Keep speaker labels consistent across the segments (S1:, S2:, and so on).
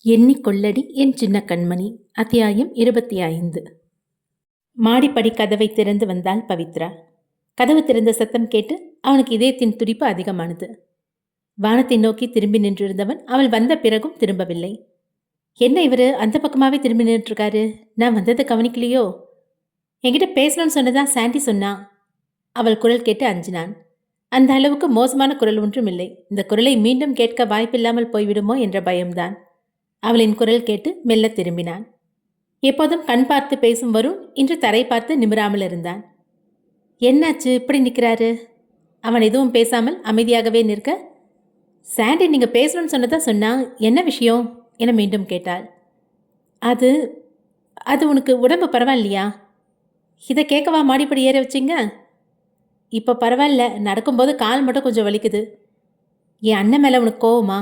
S1: எண்ணிக்கொள்ளடி என் சின்ன கண்மணி. அத்தியாயம் 25. மாடிப்படி கதவை திறந்து வந்தாள் பவித்ரா. கதவு திறந்த சத்தம் கேட்டு அவனுக்கு இதயத்தின் துடிப்பு அதிகமானது. வானத்தை நோக்கி திரும்பி நின்றிருந்தவன் அவள் வந்த பிறகும் திரும்பவில்லை. என்ன இவரு அந்த பக்கமாவே திரும்பி நின்றுருக்காரு? நான் வந்ததை கவனிக்கலையோ? என்கிட்ட பேசணும்னு சொன்னதா சாண்டி சொன்னா. அவள் குரல் கேட்டு அஞ்சினான். அந்த அளவுக்கு மோசமான குரல் ஒன்றும் இல்லை. இந்த குரலை மீண்டும் கேட்க வாய்ப்பில்லாமல் போய்விடுமோ என்ற பயம்தான். அவளின் குரல் கேட்டு மெல்ல திரும்பினான். எப்போதும் கண் பார்த்து பேசும் வருண் இன்று தரை பார்த்து நிமிராமல் இருந்தான். என்னாச்சு இப்படி நிற்கிறாரு? அவன் எதுவும் பேசாமல் அமைதியாகவே நிற்க, சாண்டி நீங்க பேசணும்னு சொன்னதா சொன்னா, என்ன விஷயம் என மீண்டும் கேட்டாள். அது அது உனக்கு உடம்பு பரவாயில்லையா? இதை கேட்கவா மாடிப்படி ஏற வச்சிங்க? இப்போ பரவாயில்ல, நடக்கும்போது கால் மட்டும் கொஞ்சம் வலிக்குது. என் அண்ணன் மேலே உனக்கு கோவமா?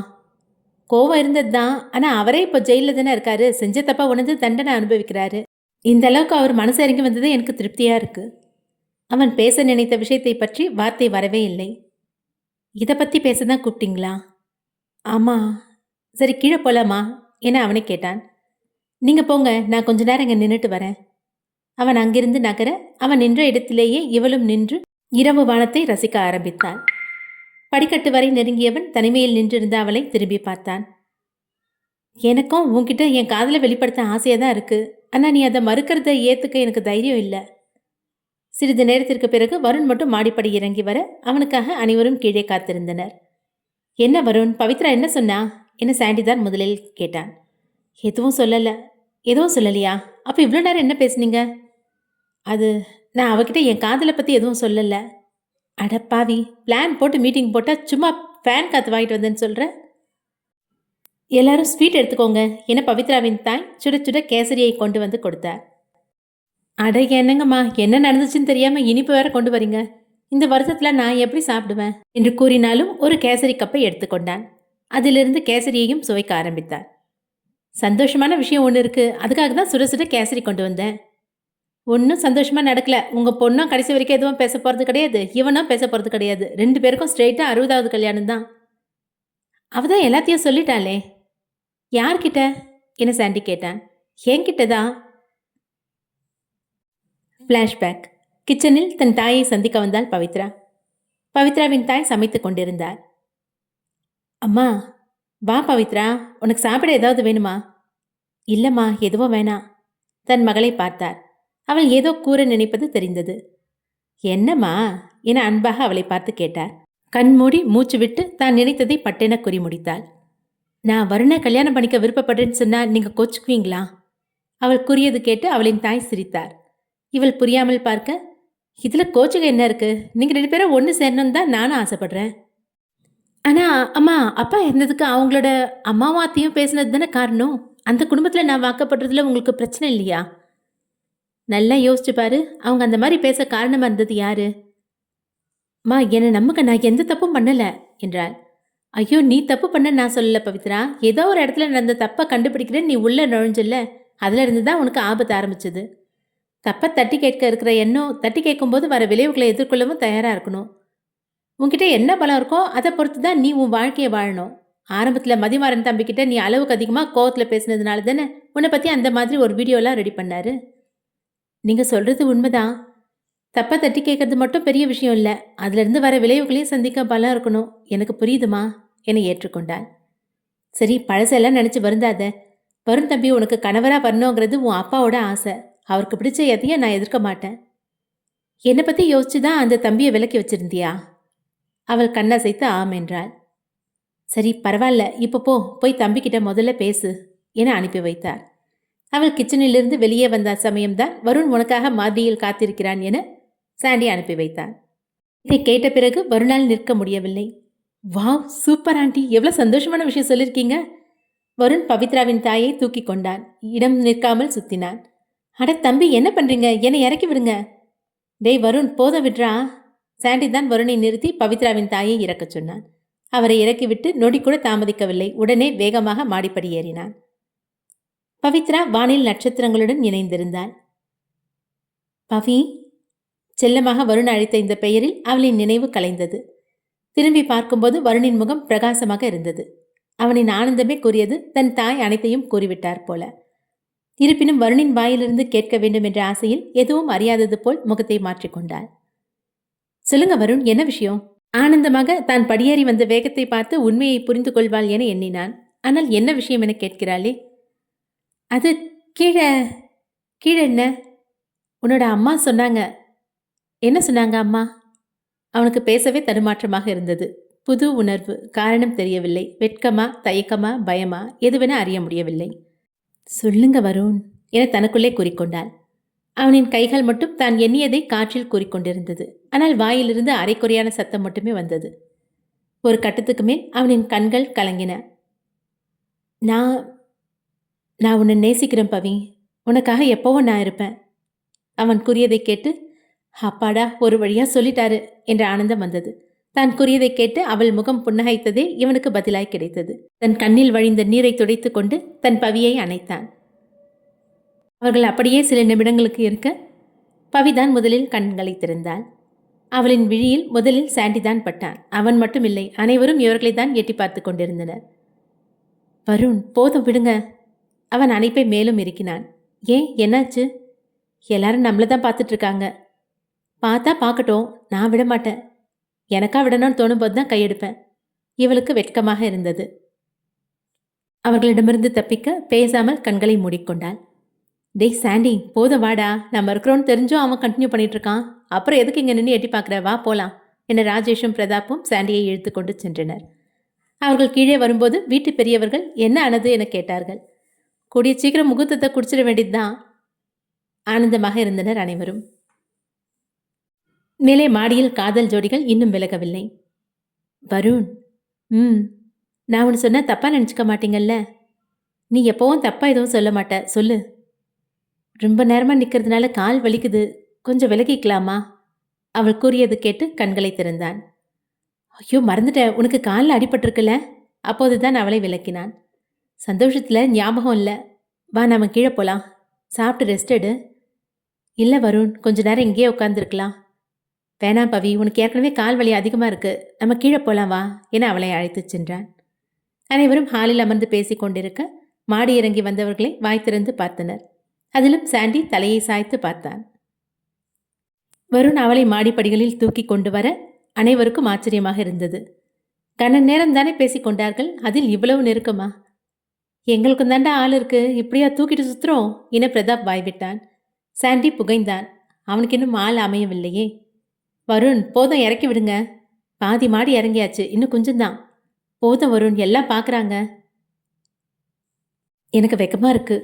S1: கோவம் இருந்தது தான், ஆனால் அவரே இப்போ ஜெயிலில் தானே இருக்காரு. செஞ்ச தப்பா உணர்ந்து தண்டனை அனுபவிக்கிறாரு. இந்த அளவுக்கு அவர் மனசு இறங்கி வந்தது எனக்கு திருப்தியாக இருக்கு. அவன் பேச நினைத்த விஷயத்தை பற்றி வார்த்தை வரவே இல்லை. இதை பற்றி பேச தான் கூப்பிட்டீங்களா? ஆமாம். சரி கீழே போகலாமா என அவனை கேட்டான். நீங்கள் போங்க, நான் கொஞ்ச நேரம் இங்கே நின்றுட்டு வரேன். அவன் அங்கிருந்து நகர அவன் நின்ற இடத்திலேயே இவளும் நின்று இரவு வானத்தை ரசிக்க ஆரம்பித்தான். படிக்கட்டு வரை நெருங்கியவன் தனிமையில் நின்றிருந்த அவளை திரும்பி பார்த்தான். எனக்கும் உன்கிட்ட என் காதலை வெளிப்படுத்த ஆசையாக தான் இருக்கு. ஆனால் நீ அதை மறுக்கிறத ஏற்றுக்க எனக்கு தைரியம் இல்லை. சிறிது நேரத்திற்கு பிறகு வருண் மட்டும் மாடிப்படி இறங்கி வர அவனுக்காக அனைவரும் கீழே காத்திருந்தனர். என்ன வருண், பவித்ரா என்ன சொன்னா என சாண்டி தான் முதலில் கேட்டான். எதுவும் சொல்லலை. எதுவும் சொல்லலையா? அப்போ இவ்வளோ நேரம் என்ன பேசுனீங்க? அது நான் அவகிட்ட என் காதலை பற்றி எதுவும் சொல்லலை. அடப்பாவி, பிளான் போட்டு மீட்டிங் போட்டால் சும்மா ஃபேன் காற்று வாங்கிட்டு வந்தேன்னு சொல்கிற. எல்லாரும் ஸ்வீட் எடுத்துக்கோங்க என பவித்ராவின் தாய் சுட சுட கேசரியை கொண்டு வந்து கொடுத்தார். அட என்னங்கம்மா, என்ன நடந்துச்சுன்னு தெரியாமல் இனிப்பு வேற கொண்டு வரீங்க. இந்த வருஷத்தில் நான் எப்படி சாப்பிடுவேன் என்று கூறினாலும் ஒரு கேசரி கப்பை எடுத்துக்கொண்டான். அதிலிருந்து கேசரியையும் சுவைக்க ஆரம்பித்தார். சந்தோஷமான விஷயம் ஒன்று இருக்குது, அதுக்காக தான் சுட சுட கேசரி கொண்டு வந்தேன். ஒன்றும் சந்தோஷமாக நடக்கல. உங்கள் பொண்ணும் கடைசி வரைக்கும் எதுவும் பேச போகிறது கிடையாது, இவனும் பேச போகிறது கிடையாது. 2 பேருக்கும் ஸ்ட்ரெயிட்டாக 60வது கல்யாணம் தான். அவ தான் எல்லாத்தையும் சொல்லிட்டாளே. யார்கிட்ட என சாண்டி கேட்டான். என்கிட்ட தான். ஃப்ளாஷ்பேக். கிச்சனில் தன் தாயை சந்திக்க வந்தாள் பவித்ரா. பவித்ராவின் தாய் சமைத்து கொண்டிருந்தார். அம்மா வா பவித்ரா, உனக்கு சாப்பிட ஏதாவது வேணுமா? இல்லைம்மா, எதுவும் வேணாம். தன் மகளை பார்த்தார். அவள் ஏதோ கூற நினைப்பது தெரிந்தது. என்னம்மா என அன்பாக அவளை பார்த்து கேட்டார். கண்மூடி மூச்சு விட்டு தான் நினைத்ததை பட்டென குறி முடித்தாள். நான் வருண கல்யாணம் பண்ணிக்க விருப்பப்படுறேன்னு சொன்னா நீங்கள் கோச்சுக்குவீங்களா? அவள் கூறியது கேட்டு அவளின் தாய் சிரித்தார். இவள் புரியாமல் பார்க்க, இதில் கோச்சுக்க என்ன இருக்கு? நீங்கள் 2 பேரும் ஒன்று சேரணும்னு தான் நானும் ஆசைப்படுறேன். ஆனால் அம்மா, அப்பா இருந்ததுக்கு அவங்களோட அம்மாவும் அத்தையும் பேசினது தானே காரணம். அந்த குடும்பத்தில் நான் வாக்கப்படுறதுல உங்களுக்கு பிரச்சனை இல்லையா? நல்லா யோசிச்சு பாரு, அவங்க அந்த மாதிரி பேச காரணமாக இருந்தது யாரு? மா என்னை நம்புக, நான் எந்த தப்பும் பண்ணலை என்றாள். ஐயோ, நீ தப்பு பண்ண நான் சொல்லல பவித்ரா. ஏதோ ஒரு இடத்துல நடந்த தப்பை கண்டுபிடிக்கிறேன், நீ உள்ள நுழைஞ்சில்ல, அதுல இருந்து தான் உனக்கு ஆபத்து ஆரம்பிச்சது. தப்பை தட்டி கேட்க இருக்கிற எண்ணம், தட்டி கேட்கும்போது வர விளைவுகளை எதிர்கொள்ளவும் தயாராக இருக்கணும். உன்கிட்ட என்ன பலம் இருக்கோ அதை பொறுத்து தான் நீ உன் வாழ்க்கையை வாழணும். ஆரம்பத்தில் மதிமாறன் தம்பிக்கிட்ட நீ அளவுக்கு அதிகமாக கோவத்தில் பேசினதுனால தானே உன்னை பற்றி அந்த மாதிரி ஒரு வீடியோலாம் ரெடி பண்ணாரு. நீங்கள் சொல்கிறது உண்மைதான். தப்பை தட்டி கேட்கறது மட்டும் பெரிய விஷயம் இல்லை, அதுலேருந்து வர விளைவுகளையும் சந்திக்க பலம் இருக்கணும். எனக்கு புரியுதுமா என ஏற்றுக்கொண்டாள். சரி, பழசெல்லாம் நினச்சி வருந்தாத. வருண் தம்பி உனக்கு கணவராக வரணுங்கிறது உன் அப்பாவோட ஆசை. அவருக்கு பிடிச்ச எதையும் நான் எதிர்க்க மாட்டேன். என்னை பற்றி யோசிச்சு தான் அந்த தம்பியை விலக்கி வச்சிருந்தியா? அவள் கண்ணசைத்து ஆம் என்றாள். சரி பரவாயில்ல, இப்போ போய் தம்பிக்கிட்ட முதல்ல பேசு என அனுப்பி வைத்தார். அவள் கிச்சனிலிருந்து வெளியே வந்த சமயம்தான் வருண் உனக்காக மாடியில் காத்திருக்கிறான் என சாண்டி அனுப்பி வைத்தான். இதை கேட்ட பிறகு வருணால் நிற்க முடியவில்லை. வாவ், சூப்பர் ஆண்டி, எவ்வளோ சந்தோஷமான விஷயம் சொல்லியிருக்கீங்க. வருண் பவித்ராவின் தாயை தூக்கி கொண்டான். இடம் நிற்காமல் சுத்தினான். அட தம்பி, என்ன பண்றீங்க? என்னை இறக்கி விடுங்க. டேய் வருண், போத விட்றா. சாண்டி தான் வருணை நிறுத்தி பவித்ராவின் தாயை இறக்கச் சொன்னான். அவரை இறக்கிவிட்டு நொடி கூட தாமதிக்கவில்லை. உடனே வேகமாக மாடிப்படி ஏறினான். பவித்ரா வானில் நட்சத்திரங்களுடன் இணைந்திருந்தாள். பவி செல்லமாக வருண் அழைத்த இந்த பெயரில் அவளின் நினைவு கலைந்தது. திரும்பி பார்க்கும்போது வருணின் முகம் பிரகாசமாக இருந்தது. அவனின் ஆனந்தமே கூறியது தன் தாய் அனைத்தையும் கூறிவிட்டார் போல. இருப்பினும் வருணின் வாயிலிருந்து கேட்க வேண்டும் என்ற ஆசையில் எதுவும் அறியாதது போல் முகத்தை மாற்றிக்கொண்டாள். சொல்லுங்க வருண், என்ன விஷயம்? ஆனந்தமாக தான் படியேறி வந்த வேகத்தை பார்த்து உண்மையை புரிந்து கொள்வாள் என எண்ணினான். ஆனால் என்ன விஷயம் என கேட்கிறாளே. அது கீழே கீழே என்ன? உன்னோட அம்மா சொன்னாங்க. என்ன சொன்னாங்க அம்மா? அவனுக்கு பேசவே தடுமாற்றமாக இருந்தது. புது உணர்வு, காரணம் தெரியவில்லை. வெட்கமா, தயக்கமா, பயமா, எதுவென அறிய முடியவில்லை. சொல்லுங்க வருண் என தனக்குள்ளே கூறிக்கொண்டாள். அவனின் கைகள் மட்டும் தான் எண்ணியதை காற்றில் கூறிக்கொண்டிருந்தது. ஆனால் வாயிலிருந்து அரைக்குறையான சத்தம் மட்டுமே வந்தது. ஒரு கட்டத்துக்கு மேல் அவனின் கண்கள் கலங்கின. நான் நான் உன்னை நேசிக்கிறேன் பவி. உனக்காக எப்பவும் நான் இருப்பேன். அவன் கூறியதை கேட்டு, அப்பாடா ஒரு வழியா சொல்லிட்டாரு என்ற ஆனந்தம் வந்தது. தான் கூறியதை கேட்டு அவள் முகம் புன்னகைத்ததே இவனுக்கு பதிலாய் கிடைத்தது. தன் கண்ணில் வழிந்த நீரை துடைத்து கொண்டு தன் பவியை அணைத்தான். அவர்கள் அப்படியே சில நிமிடங்களுக்கு இருக்க பவிதான் முதலில் கண்களை திறந்தாள். அவளின் விழியில் முதலில் சாண்டிதான் பட்டான். அவன் மட்டும் இல்லை, அனைவரும் இவர்களை தான் எட்டி பார்த்து கொண்டிருந்தனர். வருண் போதும் விடுங்க. அவன் அணைப்பை மேலும் இருக்கினான். ஏன், என்னாச்சு? எல்லாரும் நம்மளை தான் பார்த்துட்டு இருக்காங்க. பார்த்தா பார்க்கட்டும், நான் விட மாட்டேன். எனக்கா விடணும்னு தோணும் போது தான் கையெடுப்பேன். இவளுக்கு வெட்கமாக இருந்தது. அவர்களிடமிருந்து தப்பிக்க பேசாமல் கண்களை மூடிக்கொண்டாள். டேய் சாண்டி, போதும் வாடா. நம்ம இருக்கிறோன்னு தெரிஞ்சும் அவன் கண்டினியூ பண்ணிட்டு இருக்கான். அப்புறம் எதுக்கு இங்கே நின்று எட்டி பார்க்குற? வா போலாம் என ராஜேஷும் பிரதாப்பும் சாண்டியை இழுத்து கொண்டு சென்றனர். அவர்கள் கீழே வரும்போது வீட்டு பெரியவர்கள் என்ன ஆனது என கேட்டார்கள். கூடிய சீக்கிரம் முகூர்த்தத்தை குடிச்சிட வேண்டியதுதான். ஆனந்தமாக இருந்தனர் அனைவரும். மேலே மாடியில் காதல் ஜோடிகள் இன்னும் விலகவில்லை. வருண், நான் ஒன்று சொன்ன தப்பா நினச்சிக்க மாட்டீங்கல்ல? நீ எப்பவும் தப்பா எதுவும் சொல்ல மாட்ட, சொல்லு. ரொம்ப நேரமாக நிற்கிறதுனால கால் வலிக்குது, கொஞ்சம் விலகிக்கலாமா? அவள் கூறியது கேட்டு கண்களை திறந்தான். ஐயோ மறந்துட்டேன், உனக்கு காலில் அடிபட்டிருக்குல்ல? அப்போதுதான் அவளை விளக்கினான். சந்தோஷத்தில் ஞாபகம் இல்லை. வா நாம கீழே போகலாம். சாப்பிட்டு ரெஸ்ட் எடு. இல்லை வருண், கொஞ்ச நேரம் இங்கேயே உட்காந்துருக்கலாம். வேணாம் பவி, உனக்கு ஏற்கனவே கால் வலி அதிகமாக இருக்குது. நம்ம கீழே போகலாம் வா என அவளை அழைத்து சென்றான். அனைவரும் ஹாலில் அமர்ந்து பேசி கொண்டிருக்க மாடி இறங்கி வந்தவர்களை வாய் திறந்து பார்த்தனர். அதிலும் சாண்டி தலையை சாய்த்து பார்த்தான். வருண் அவளை மாடிப்படிகளில் தூக்கி கொண்டு வர அனைவருக்கும் ஆச்சரியமாக இருந்தது. கன நேரம் தானே பேசிக்கொண்டார்கள், அதில் இவ்வளவு நெருக்கமா? எங்களுக்கும் தாண்டா ஆள் இருக்கு, இப்படியா தூக்கிட்டு சுத்துறோம் என பிரதாப் வாய்விட்டான். சாண்டி புகைந்தான். அவனுக்கு இன்னும் ஆள் அமையவில்லையே. வருண் போதும், இறக்கி விடுங்க. பாதி மாடி இறங்கியாச்சு, இன்னும் கொஞ்சம்தான். போதும் வருண், எல்லாம் பார்க்குறாங்க. எனக்கு வெக்கமா இருக்கு.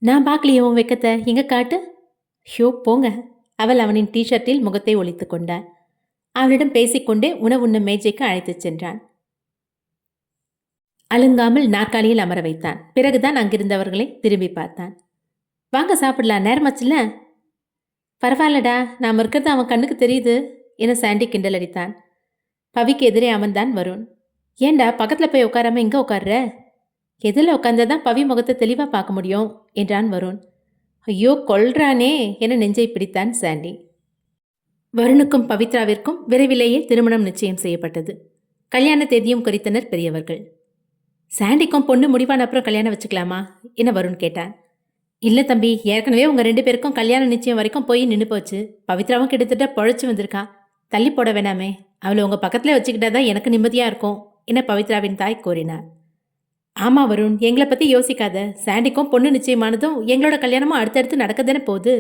S1: நான் பார்க்கலையே உன் வெக்கத்தை, எங்க காட்டு. ஷோ போங்க. அவள் அவனின் டிஷர்ட்டில் முகத்தை ஒளித்து கொண்டாள். அவளிடம் பேசிக்கொண்டே உணவு உண்ணும் மேஜைக்கு அழைத்துச் சென்றான். அலுங்காமல் நாற்காலியில் அமர வைத்தான். பிறகுதான் அங்கிருந்தவர்களை திரும்பி பார்த்தான். வாங்க சாப்பிடலாம், நேரமாச்சுல்ல? பரவாயில்லடா, நாம் இருக்கிறது அவன் கண்ணுக்கு தெரியுது என சாண்டி கிண்டல் அடித்தான். பவிக்கு எதிரே அமர்ந்தான் வருண். ஏண்டா பக்கத்தில் போய் உட்காராம இங்கே உட்கார்ற? எதில் உட்கார்ந்தாதான் பவி முகத்தை தெளிவாக பார்க்க முடியும் என்றான் வருண். ஐயோ கொல்றானே என நெஞ்சை பிடித்தான் சாண்டி. வருணுக்கும் பவித்ராவிற்கும் விரைவிலேயே திருமணம் நிச்சயம் செய்யப்பட்டது. கல்யாண தேதியும் குறித்தனர் பெரியவர்கள். சாண்டிக்கும் பொண்ணு முடிவான அப்புறம் கல்யாணம் வச்சுக்கலாமா என வருண் கேட்டான். இல்லை தம்பி, ஏற்கனவே உங்கள் 2 பேருக்கும் கல்யாண நிச்சயம் வரைக்கும் போய் நின்று போச்சு. பவித்ராவும் கிட்டத்தட்ட பொழைச்சி வந்திருக்கா. தள்ளி போட வேணாமே, அவளை உங்கள் பக்கத்தில் வச்சுக்கிட்டாதான் எனக்கு நிம்மதியாக இருக்கும் என பவித்ராவின் தாய் கூறினார். ஆமாம் வருண், எங்களை பற்றி யோசிக்காத. சாண்டிக்கும் பொண்ணு நிச்சயமானதும் எங்களோட கல்யாணமும் அடுத்தடுத்து நடக்கதானே போகுது.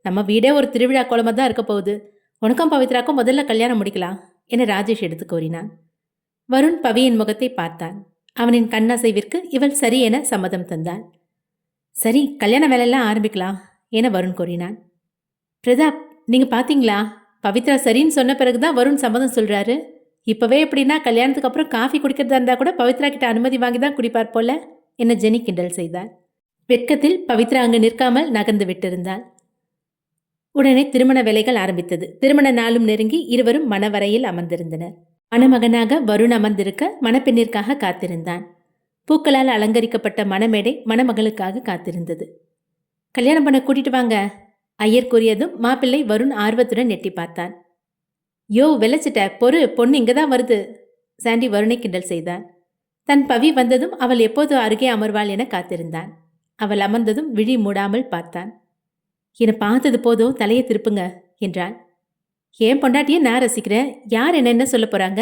S1: நம்ம வீடே ஒரு திருவிழா கோலமாக தான் இருக்க போகுது. உனக்கும் பவித்ராக்கும் முதல்ல கல்யாணம் முடிக்கலாம் என ராஜேஷ் எடுத்து கூறினான். வருண் பவியின் முகத்தை பார்த்தான். அவனின் கண்ணசைவிற்கு இவள் சரி என சம்மதம் தந்தாள். சரி, கல்யாண வேலையெல்லாம் ஆரம்பிக்கலாம் என வருண் கூறினான். பிரதாப், நீங்கள் பார்த்தீங்களா? பவித்ரா சரின்னு சொன்ன பிறகுதான் வருண் சம்மதம் சொல்கிறாரு. இப்போவே எப்படின்னா கல்யாணத்துக்கு அப்புறம் காஃபி குடிக்கிறதா இருந்தால் கூட பவித்ரா கிட்ட அனுமதி வாங்கி தான் குடிப்பார் போல என ஜெனி கிண்டல் செய்தாள். வெட்கத்தில் பவித்ரா அங்கு நிற்காமல் நகர்ந்து விட்டிருந்தாள். உடனே திருமண வேலைகள் ஆரம்பித்தது. திருமண நாளும் நெருங்கி இருவரும் மணவரையில் அமர்ந்திருந்தனர். மணமகனாக வருண் அமர்ந்திருக்க மணப்பெண்ணிற்காக காத்திருந்தான். பூக்களால் அலங்கரிக்கப்பட்ட மணமேடை மணமகளுக்காக காத்திருந்தது. கல்யாணம் பண்ண கூட்டிட்டு வாங்க ஐயர் கூறியதும் மாப்பிள்ளை வருண் ஆர்வத்துடன் எட்டி பார்த்தான். யோ வெள்ளச்சிட்ட பொறு, பொண்ணு இங்கே தான் வருது. சாண்டி வருணை கிண்டல் செய்தான். தன் பவி வந்ததும் அவள் எப்போது அருகே அமர்வாள் என காத்திருந்தான். அவள் அமர்ந்ததும் விழி மூடாமல் பார்த்தான். என்னை பார்த்தது போதும் தலையை திருப்புங்க என்றான். ஏன் பொண்டாட்டியே நான் ரசிக்கிறேன், யார் என்ன சொல்ல போறாங்க?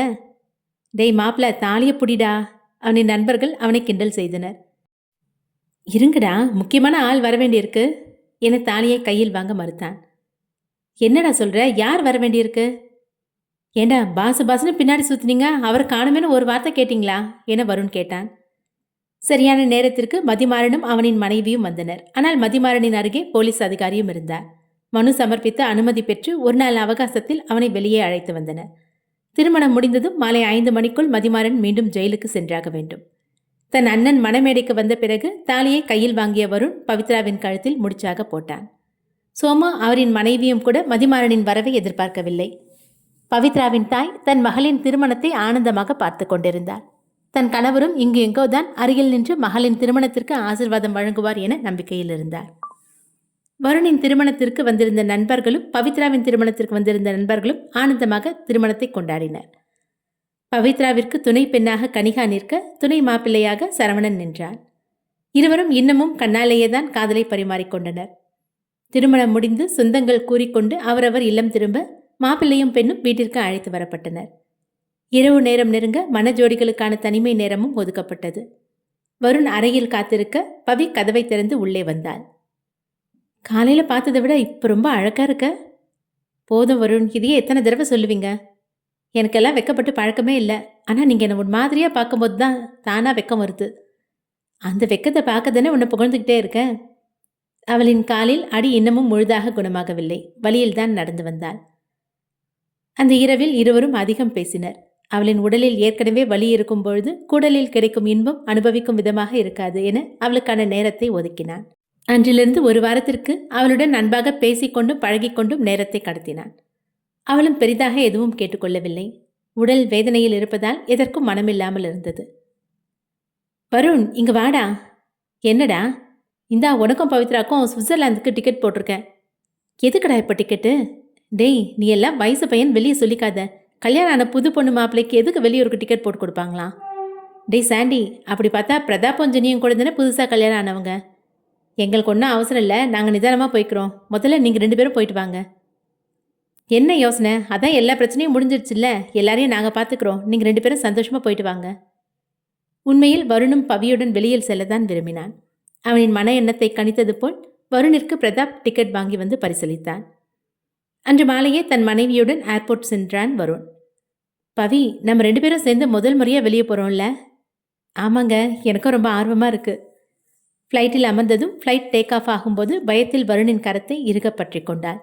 S1: டேய் மாப்பிள, தாலிய புடிடா. அவனின் நண்பர்கள் அவனை கிண்டல் செய்தனர். இருங்கடா, முக்கியமான ஆள் வரவேண்டியிருக்கு என தாலியை கையில் வாங்க மறுத்தான். என்னடா சொல்ற, யார் வரவேண்டியிருக்கு? ஏண்டா பாசு பாசுன்னு பின்னாடி சுத்தினீங்க, அவரை காணுமேனு ஒரு வார்த்தை கேட்டீங்களா என வருண் கேட்டான். சரியான நேரத்திற்கு மதிமாறனும் அவனின் மனைவியும் வந்தனர். ஆனால் மதிமாறனின் அருகே போலீஸ் அதிகாரியும் இருந்தார். மனு சமர்ப்பித்து அனுமதி பெற்று ஒரு நாள் அவகாசத்தில் அவனை வெளியே அழைத்து வந்தனர். திருமணம் முடிந்ததும் மாலை 5 மணிக்குள் மதிமாறன் மீண்டும் ஜெயிலுக்கு சென்றாக வேண்டும். தன் அண்ணன் மணமேடைக்கு வந்த பிறகு தாலியை கையில் வாங்கிய வருண் பவித்ராவின் கழுத்தில் முடிச்சாக போட்டான். சோமா அவரின் மனைவியும் கூட மதிமாறனின் வரவை எதிர்பார்க்கவில்லை. பவித்ராவின் தாய் தன் மகளின் திருமணத்தை ஆனந்தமாக பார்த்து கொண்டிருந்தார். தன் கணவரும் இங்கு எங்கோதான் அருகில் நின்று மகளின் திருமணத்திற்கு ஆசிர்வாதம் வழங்குவார் என நம்பிக்கையில் இருந்தார். வருணின் திருமணத்திற்கு வந்திருந்த நண்பர்களும் பவித்ராவின் திருமணத்திற்கு வந்திருந்த நண்பர்களும் ஆனந்தமாக திருமணத்தை கொண்டாடினர். பவித்ராவிற்கு துணை பெண்ணாக கனிகா நிற்க, துணை மாப்பிள்ளையாக சரவணன் நின்றான். இருவரும் இன்னமும் கண்ணாலேயேதான் காதலை பரிமாறிக்கொண்டனர். திருமணம் முடிந்து சொந்தங்கள் கூறிக்கொண்டு அவரவர் இல்லம் திரும்ப மாப்பிள்ளையும் பெண்ணும் வீட்டிற்கு அழைத்து வரப்பட்டனர். இரவு நேரம் நெருங்க மனஜோடிகளுக்கான தனிமை நேரமும் ஒதுக்கப்பட்டது. வருண் அறையில் காத்திருக்க பவி கதவை திறந்து உள்ளே வந்தாள். காலையில் பார்த்ததை விட இப்போ ரொம்ப அழகா இருக்க. போதும் வருண், இதையே எத்தனை தடவை சொல்லுவீங்க? எனக்கெல்லாம் வெக்கப்பட்டு பழக்கமே இல்லை. ஆனால் நீங்கள் என்னை ஒரு மாதிரியாக பார்க்கும்போது தான் தானாக வெக்கம் வருது. அந்த வெக்கத்தை பார்க்க தானே உன்னை புகழ்ந்துக்கிட்டே இருக்கேன். அவளின் காலில் அடி இன்னமும் முழுதாக குணமாகவில்லை. வழியில்தான் நடந்து வந்தாள். அந்த இரவில் இருவரும் அதிகம் பேசினர். அவளின் உடலில் ஏற்கனவே வலி இருக்கும் பொழுது கூடலில் கிடைக்கும் இன்பம் அனுபவிக்கும் விதமாக இருக்காது என அவளுக்கான நேரத்தை ஒதுக்கினான். அன்றிலிருந்து ஒரு வாரத்திற்கு அவளுடன் அன்பாக பேசிக்கொண்டும் பழகிக்கொண்டும் நேரத்தை கடத்தினான். அவளும் பெரிதாக எதுவும் கேட்டுக்கொள்ளவில்லை. உடல் வேதனையில் இருப்பதால் எதற்கும் மனமில்லாமல் இருந்தது. வருண், இங்க வாடா. என்னடா? இந்தா உனக்கும் பவித்ராக்கும் சுவிட்சர்லாந்துக்கு டிக்கெட் போட்டிருக்கேன். எதுக்கடா இப்போ டிக்கெட்டு? டேய், நீ எல்லாம் வயசு பையன் வெளியே சொல்லிக்காத. கல்யாணம் ஆன புது பொண்ணு மாப்பிள்ளைக்கு எதுக்கு வெளியூருக்கு டிக்கெட் போட்டு கொடுப்பாங்களா? டேய் சாண்டி, அப்படி பார்த்தா பிரதாப்பும் ஜெனியும் கூட தானே புதுசாக கல்யாணம் ஆனவங்க. எங்களுக்கு ஒன்றும் அவசரம் இல்லை, நாங்கள் நிதானமாக போய்க்கிறோம். முதல்ல நீங்கள் 2 பேரும் போயிட்டு வாங்க. என்ன யோசனை? அதான் எல்லா பிரச்சனையும் முடிஞ்சிடுச்சுல்ல, எல்லாரையும் நாங்கள் பார்த்துக்கிறோம். நீங்கள் 2 பேரும் சந்தோஷமாக போயிட்டு வாங்க. உண்மையில் வருணும் பவியுடன் வெளியில் செல்லத்தான் விரும்பினான். அவனின் மன எண்ணத்தை கணித்தது போல் வருணிற்கு பிரதாப் டிக்கெட் வாங்கி வந்து பரிசளித்தான். அன்று மாலையே தன் மனைவியுடன் ஏர்போர்ட் சென்றான் வருண். பவி, நம்ம 2 பேரும் சேர்ந்து முதல் முறையாக வெளியே போகிறோம்ல? ஆமாங்க, எனக்கும் ரொம்ப ஆர்வமாக இருக்குது. ஃப்ளைட்டில் அமர்ந்ததும் ஃப்ளைட் டேக் ஆஃப் ஆகும்போது பயத்தில் வருணின் கரத்தை இறுக பற்றி கொண்டாள்.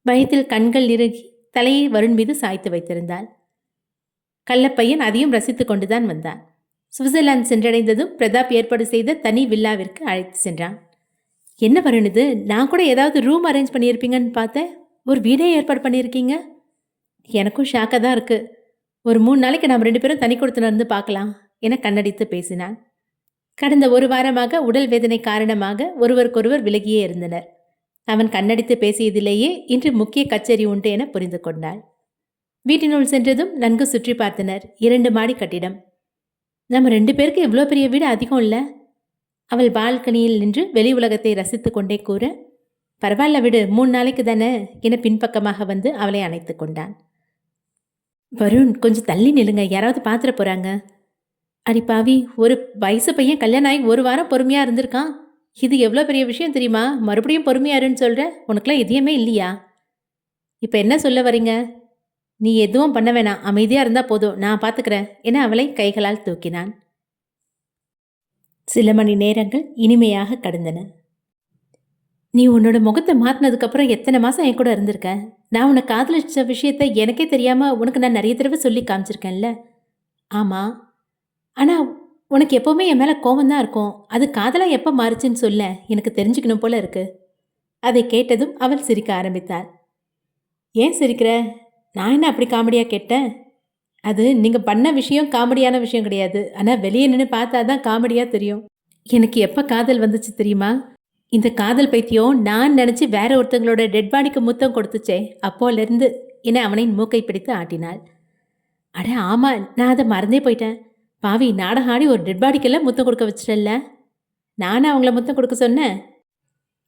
S1: பயத்தில் கண்கள் இறுகி தலையை வருண் மீது சாய்த்து வைத்திருந்தாள். கள்ளப்பையன் அதையும் ரசித்து கொண்டுதான் வந்தான். சுவிட்சர்லாந்து சென்றடைந்ததும் பிரதாப் ஏற்பாடு செய்த தனி வில்லாவிற்கு அழைத்து சென்றான். என்ன வருண் இது? நான் கூட ஏதாவது ரூம் அரேஞ்ச் பண்ணியிருப்பீங்கன்னு பார்த்தேன். ஒரு வீடே ஏற்பாடு பண்ணியிருக்கீங்க. எனக்கும் ஷாக்காக தான் இருக்குது. ஒரு 3 நாளைக்கு நாம் 2 பேரும் தனி கொடுத்துன்னு இருந்து பார்க்கலாம் என கண்ணடித்து பேசினான். கடந்த 1 வாரமாக உடல் வேதனை காரணமாக ஒருவருக்கொருவர் விலகியே இருந்தனர். அவன் கண்ணடித்து பேசியதிலேயே இன்று முக்கிய கச்சேரி உண்டு என புரிந்து கொண்டாள். வீட்டினுள் சென்றதும் நன்கு சுற்றி பார்த்தனர். 2 மாடி கட்டிடம். நம்ம 2 பேருக்கு இவ்வளோ பெரிய வீடு அதிகம் இல்லை? அவள் பால்கனியில் நின்று வெளி உலகத்தை ரசித்து கொண்டே கூற, பரவாயில்ல விடு, 3 நாளைக்கு தானே என பின்பக்கமாக வந்து அவளை அணைத்து கொண்டான். வருண், கொஞ்சம் தள்ளி நில்லுங்க, யாராவது பார்த்துட போறாங்க. அடி பாவி, ஒரு வயசு பையன் கல்யாணம் ஆகி 1 வாரம் பொறுமையாக இருந்திருக்கான். இது எவ்வளோ பெரிய விஷயம் தெரியுமா? மறுபடியும் பொறுமையாருன்னு சொல்கிற? உனக்குலாம் எதையுமே இல்லையா? இப்போ என்ன சொல்ல வரீங்க? நீ எதுவும் பண்ண வேணாம், அமைதியாக இருந்தால் போதும், நான் பார்த்துக்கிறேன் என அவளை கைகளால் தூக்கினான். சில மணி நேரங்கள் இனிமையாக கடந்தன. நீ உன்னோட முகத்தை மாற்றினதுக்கப்புறம் எத்தனை மாதம் என் கூட இருந்திருக்க? நான் உன்னை காதலிச்ச விஷயத்த எனக்கே தெரியாமல் உனக்கு நான் நிறைய தடவை சொல்லி காமிச்சிருக்கேன்ல? ஆமாம், ஆனால் உனக்கு எப்போவுமே என் மேலே கோவம்தான் இருக்கும். அது காதலாக எப்போ மாறுச்சுன்னு சொல்ல, எனக்கு தெரிஞ்சுக்கணும் போல இருக்கு. அதை கேட்டதும் அவள் சிரிக்க ஆரம்பித்தாள். ஏன் சிரிக்கிற? நான் என்ன அப்படி காமெடியாக கேட்டேன்? அது நீங்கள் பண்ண விஷயம் காமெடியான விஷயம் கிடையாது. ஆனால் வெளியே நின்று பார்த்தா தான் காமெடியாக தெரியும். எனக்கு எப்போ காதல் வந்துச்சு தெரியுமா? இந்த காதல் பைத்தியம் நான் நினச்சி வேற ஒருத்தங்களோட டெட் பாடிக்கு முத்தம் கொடுத்துச்சே, அப்போலேருந்து என அவனை மூக்கை பிடித்து ஆட்டினாள். அட ஆமாம், நான் அதை மறந்தே போயிட்டேன். பாவி, நாடகம் ஆடி ஒரு டெட் பாடிக்கெல்லாம் முத்தம் கொடுக்க வச்சிடல. நானும் அவங்கள முத்தம் கொடுக்க சொன்னேன்.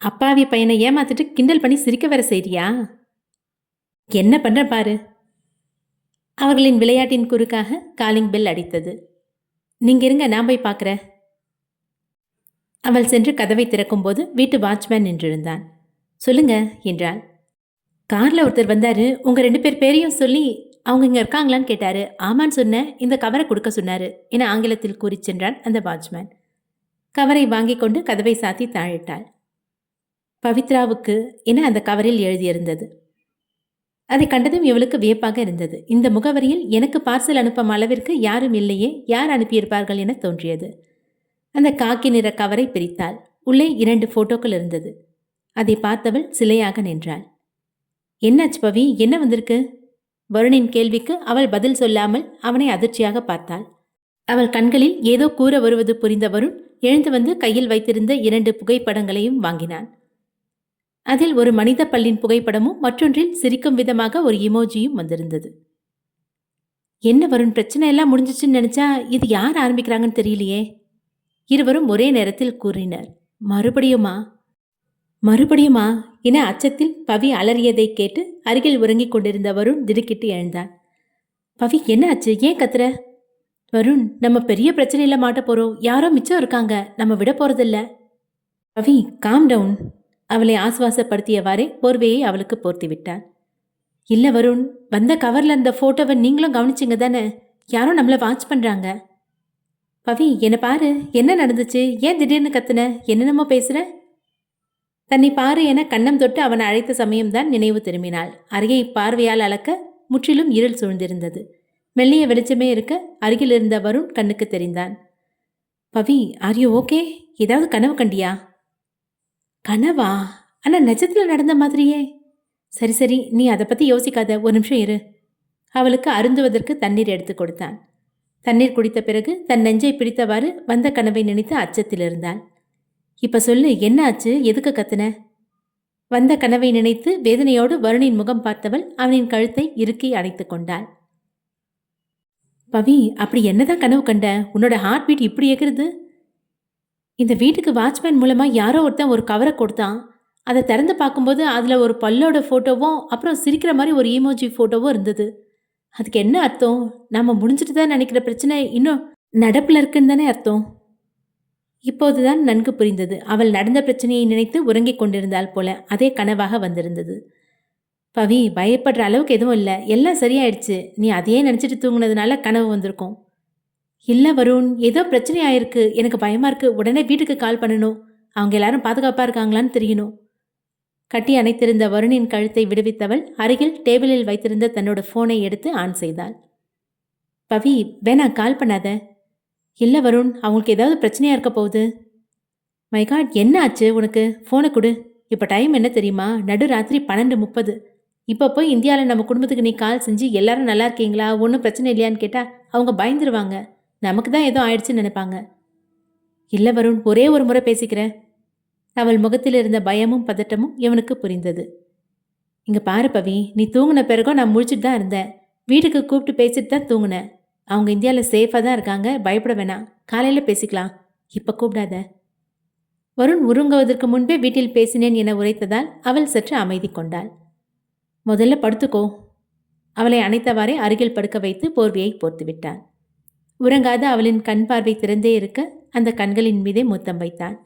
S1: அப்பாவி பையனை ஏமாத்திட்டு கிண்டல் பண்ணி சிரிக்க வர செய்றியா? என்ன பண்ற பாரு. அவர்களின் விளையாட்டின் குறுக்காக காலிங் பெல் அடித்தது. நீங்க இருங்க, நான் போய் பார்க்குறேன். அவள் சென்று கதவை திறக்கும்போது வீட்டு வாட்ச்மேன் நின்றிருந்தான். சொல்லுங்க என்றாள். கார்ல ஒருத்தர் வந்தாரு, உங்க 2 பேர் பேரையும் சொல்லி அவங்க இங்க இருக்காங்களான்னு கேட்டாரு. ஆமான்னு சொன்னேன். இந்த கவரை கொடுக்க சொன்னாரு என ஆங்கிலத்தில் கூறி சென்றான் அந்த வாட்ச்மேன். கவரை வாங்கி கொண்டு கதவை சாத்தி தாழிட்டாள். பவித்ராவுக்கு என அந்த கவரில் எழுதியிருந்தது. அதை கண்டதும் இவளுக்கு வியப்பாக இருந்தது. இந்த முகவரியில் எனக்கு பார்சல் அனுப்பும் அளவிற்கு யாரும் இல்லையே, யார் அனுப்பியிருப்பார்கள் என தோன்றியது. அந்த காக்கி நிற கவரை பிரித்தாள். உள்ளே 2 போட்டோக்கள் இருந்தது. அதை பார்த்தவள் சிலையாக நின்றாள். என்னாச்சு பவி, என்ன வந்திருக்கு? வருணின் கேள்விக்கு அவள் பதில் சொல்லாமல் அவனை அதிர்ச்சியாக பார்த்தாள். அவள் கண்களில் ஏதோ கூற வருவது புரிந்த வருண் எழுந்து வந்து கையில் வைத்திருந்த 2 புகைப்படங்களையும் வாங்கினான். அதில் ஒரு மனித பல்லின் புகைப்படமும் மற்றொன்றில் சிரிக்கும் விதமாக ஒரு இமோஜியும் வந்திருந்தது. என்ன வருண், பிரச்சனை எல்லாம் முடிஞ்சிச்சுன்னு நினைச்சா இது யார் ஆரம்பிக்கிறாங்கன்னு தெரியலையே. இருவரும் ஒரே நேரத்தில் கூறினர். மறுபடியுமா மறுபடியுமா என அச்சத்தில் பவி அலறியதை கேட்டு அருகில் உறங்கிக் கொண்டிருந்த வருண் திடுக்கிட்டு எழுந்தான். பவி, என்ன ஆச்சு? ஏன் கத்துற? வருண், நம்ம பெரிய பிரச்சனையில மாட்ட போறோம். யாரோ மிச்சம் இருக்காங்க, நம்ம விட போறதில்ல. பவி, காம் டவுன். அவளை ஆசுவாசப்படுத்தியவாறே போர்வையை அவளுக்கு போர்த்தி விட்டான். இல்ல வருண், வந்த கவர்ல இருந்த போட்டோவை நீங்களும் கவனிச்சிங்க தானே? யாரோ நம்மளை வாட்ச் பண்றாங்க. பவி, என்ன பாரு, என்ன நடந்துச்சு? ஏன் திடீர்னு கத்துன? என்னென்னமோ பேசுற? தன்னை பாரு என கண்ணம் தொட்டு அவன் அழைத்த சமயம்தான் நினைவு திரும்பினாள். அருகே பார்வையால் அளக்க முற்றிலும் இருள் சூழ்ந்திருந்தது. மெல்லிய வெளிச்சமே இருக்க அருகில் இருந்த வருண் கண்ணுக்கு தெரிந்தான். பவி, ஆர் யூ ஓகே? ஏதாவது கனவு கண்டியா? கனவா? ஆனா நிஜத்துல நடந்த மாதிரியே. சரி சரி, நீ அதை பத்தி யோசிக்காத, ஒரு நிமிஷம் இரு. அவளுக்கு அருந்துவதற்கு தண்ணீர் எடுத்து கொடுத்தான். தண்ணீர் குடித்த பிறகு தன் நெஞ்சை பிடித்தவாறு வந்த கனவை நினைத்து அச்சத்தில் இருந்தாள். இப்ப சொல்லு, என்ன ஆச்சு? எதுக்கு கத்துன? வந்த கனவை நினைத்து வேதனையோடு வருணின் முகம் பார்த்தவள் அவனின் கழுத்தை இறுக்கி அணைத்துக் கொண்டாள். பவி, அப்படி என்னதான் கனவு கண்ட? உன்னோட ஹார்ட் பீட் இப்படி எகிறது? இந்த வீட்டுக்கு வாட்ச்மேன் மூலமா யாரோ ஒருத்தன் ஒரு கவரை கொடுத்தான். அதை திறந்து பார்க்கும்போது அதுல ஒரு பல்லோட போட்டோவும் அப்புறம் சிரிக்கிற மாதிரி ஒரு ஈமோஜி போட்டோவும் இருந்தது. அதுக்கு என்ன அர்த்தம்? நாம முடிஞ்சிட்டு தான் நினைக்கிற பிரச்சனை இன்னும் நடப்புல இருக்குன்னு தானே அர்த்தம். இப்போதுதான் நன்கு புரிந்தது. அவள் நடந்த பிரச்சனையை நினைத்து உறங்கிக் கொண்டிருந்தாள் போல அதே கனவாக வந்திருந்தது. பவி, பயப்படுற அளவுக்கு எதுவும் இல்லை, எல்லாம் சரியாயிடுச்சு. நீ அதையே நினச்சிட்டு தூங்குனதுனால கனவு வந்திருக்கும். இல்லை வருண், ஏதோ பிரச்சனை ஆயிருக்கு, எனக்கு பயமா இருக்கு. உடனே வீட்டுக்கு கால் பண்ணணும். அவங்க எல்லாரும் பாதுகாப்பாக இருக்காங்களான்னு தெரியணும். கட்டி அணைத்திருந்த வருணின் கழுத்தை விடுவித்தவள் அருகில் டேபிளில் வைத்திருந்த தன்னோட ஃபோனை எடுத்து ஆன் செய்தாள். பவி, வேணா, கால் பண்ணாத. இல்லை வருண், அவங்களுக்கு ஏதாவது பிரச்சனையாக இருக்க போகுது. மைகாட், என்ன ஆச்சு உனக்கு? ஃபோனை கொடு. இப்போ டைம் என்ன தெரியுமா? நடுராத்திரி 12:30. இப்போ போய் இந்தியாவில் நம்ம குடும்பத்துக்கு நீ கால் செஞ்சு எல்லாரும் நல்லா இருக்கீங்களா, ஒன்றும் பிரச்சனை இல்லையான்னு கேட்டால் அவங்க பயந்துருவாங்க. நமக்கு தான் ஏதோ ஆயிடுச்சுன்னு நினைப்பாங்க. இல்லை வருண், ஒரே ஒரு முறை பேசிக்கிறேன். அவள் முகத்தில் இருந்த பயமும் பதட்டமும் இவனுக்கு புரிந்தது. இங்கே பாரு பவி, நீ தூங்கின பிறகும் நான் முழிச்சிட்டு தான் இருந்தேன். வீட்டுக்கு கூப்பிட்டு பேசிட்டு தான் தூங்கினேன். அவங்க இந்தியாவில் சேஃபாக தான் இருக்காங்க, பயப்பட வேணாம். காலையில் பேசிக்கலாம், இப்போ கூப்பிடாத. வருண் உருங்குவதற்கு முன்பே வீட்டில் பேசினேன் என உரைத்ததால் அவள் சற்று அமைதி கொண்டாள். முதல்ல படுத்துக்கோ. அவளை அணைத்தவாறே அருகில் படுக்க வைத்து போர்வையை போர்த்து விட்டான். உறங்காத அவளின் கண் பார்வை திறந்தே இருக்க அந்த கண்களின் மீதே முத்தம் வைத்தான்.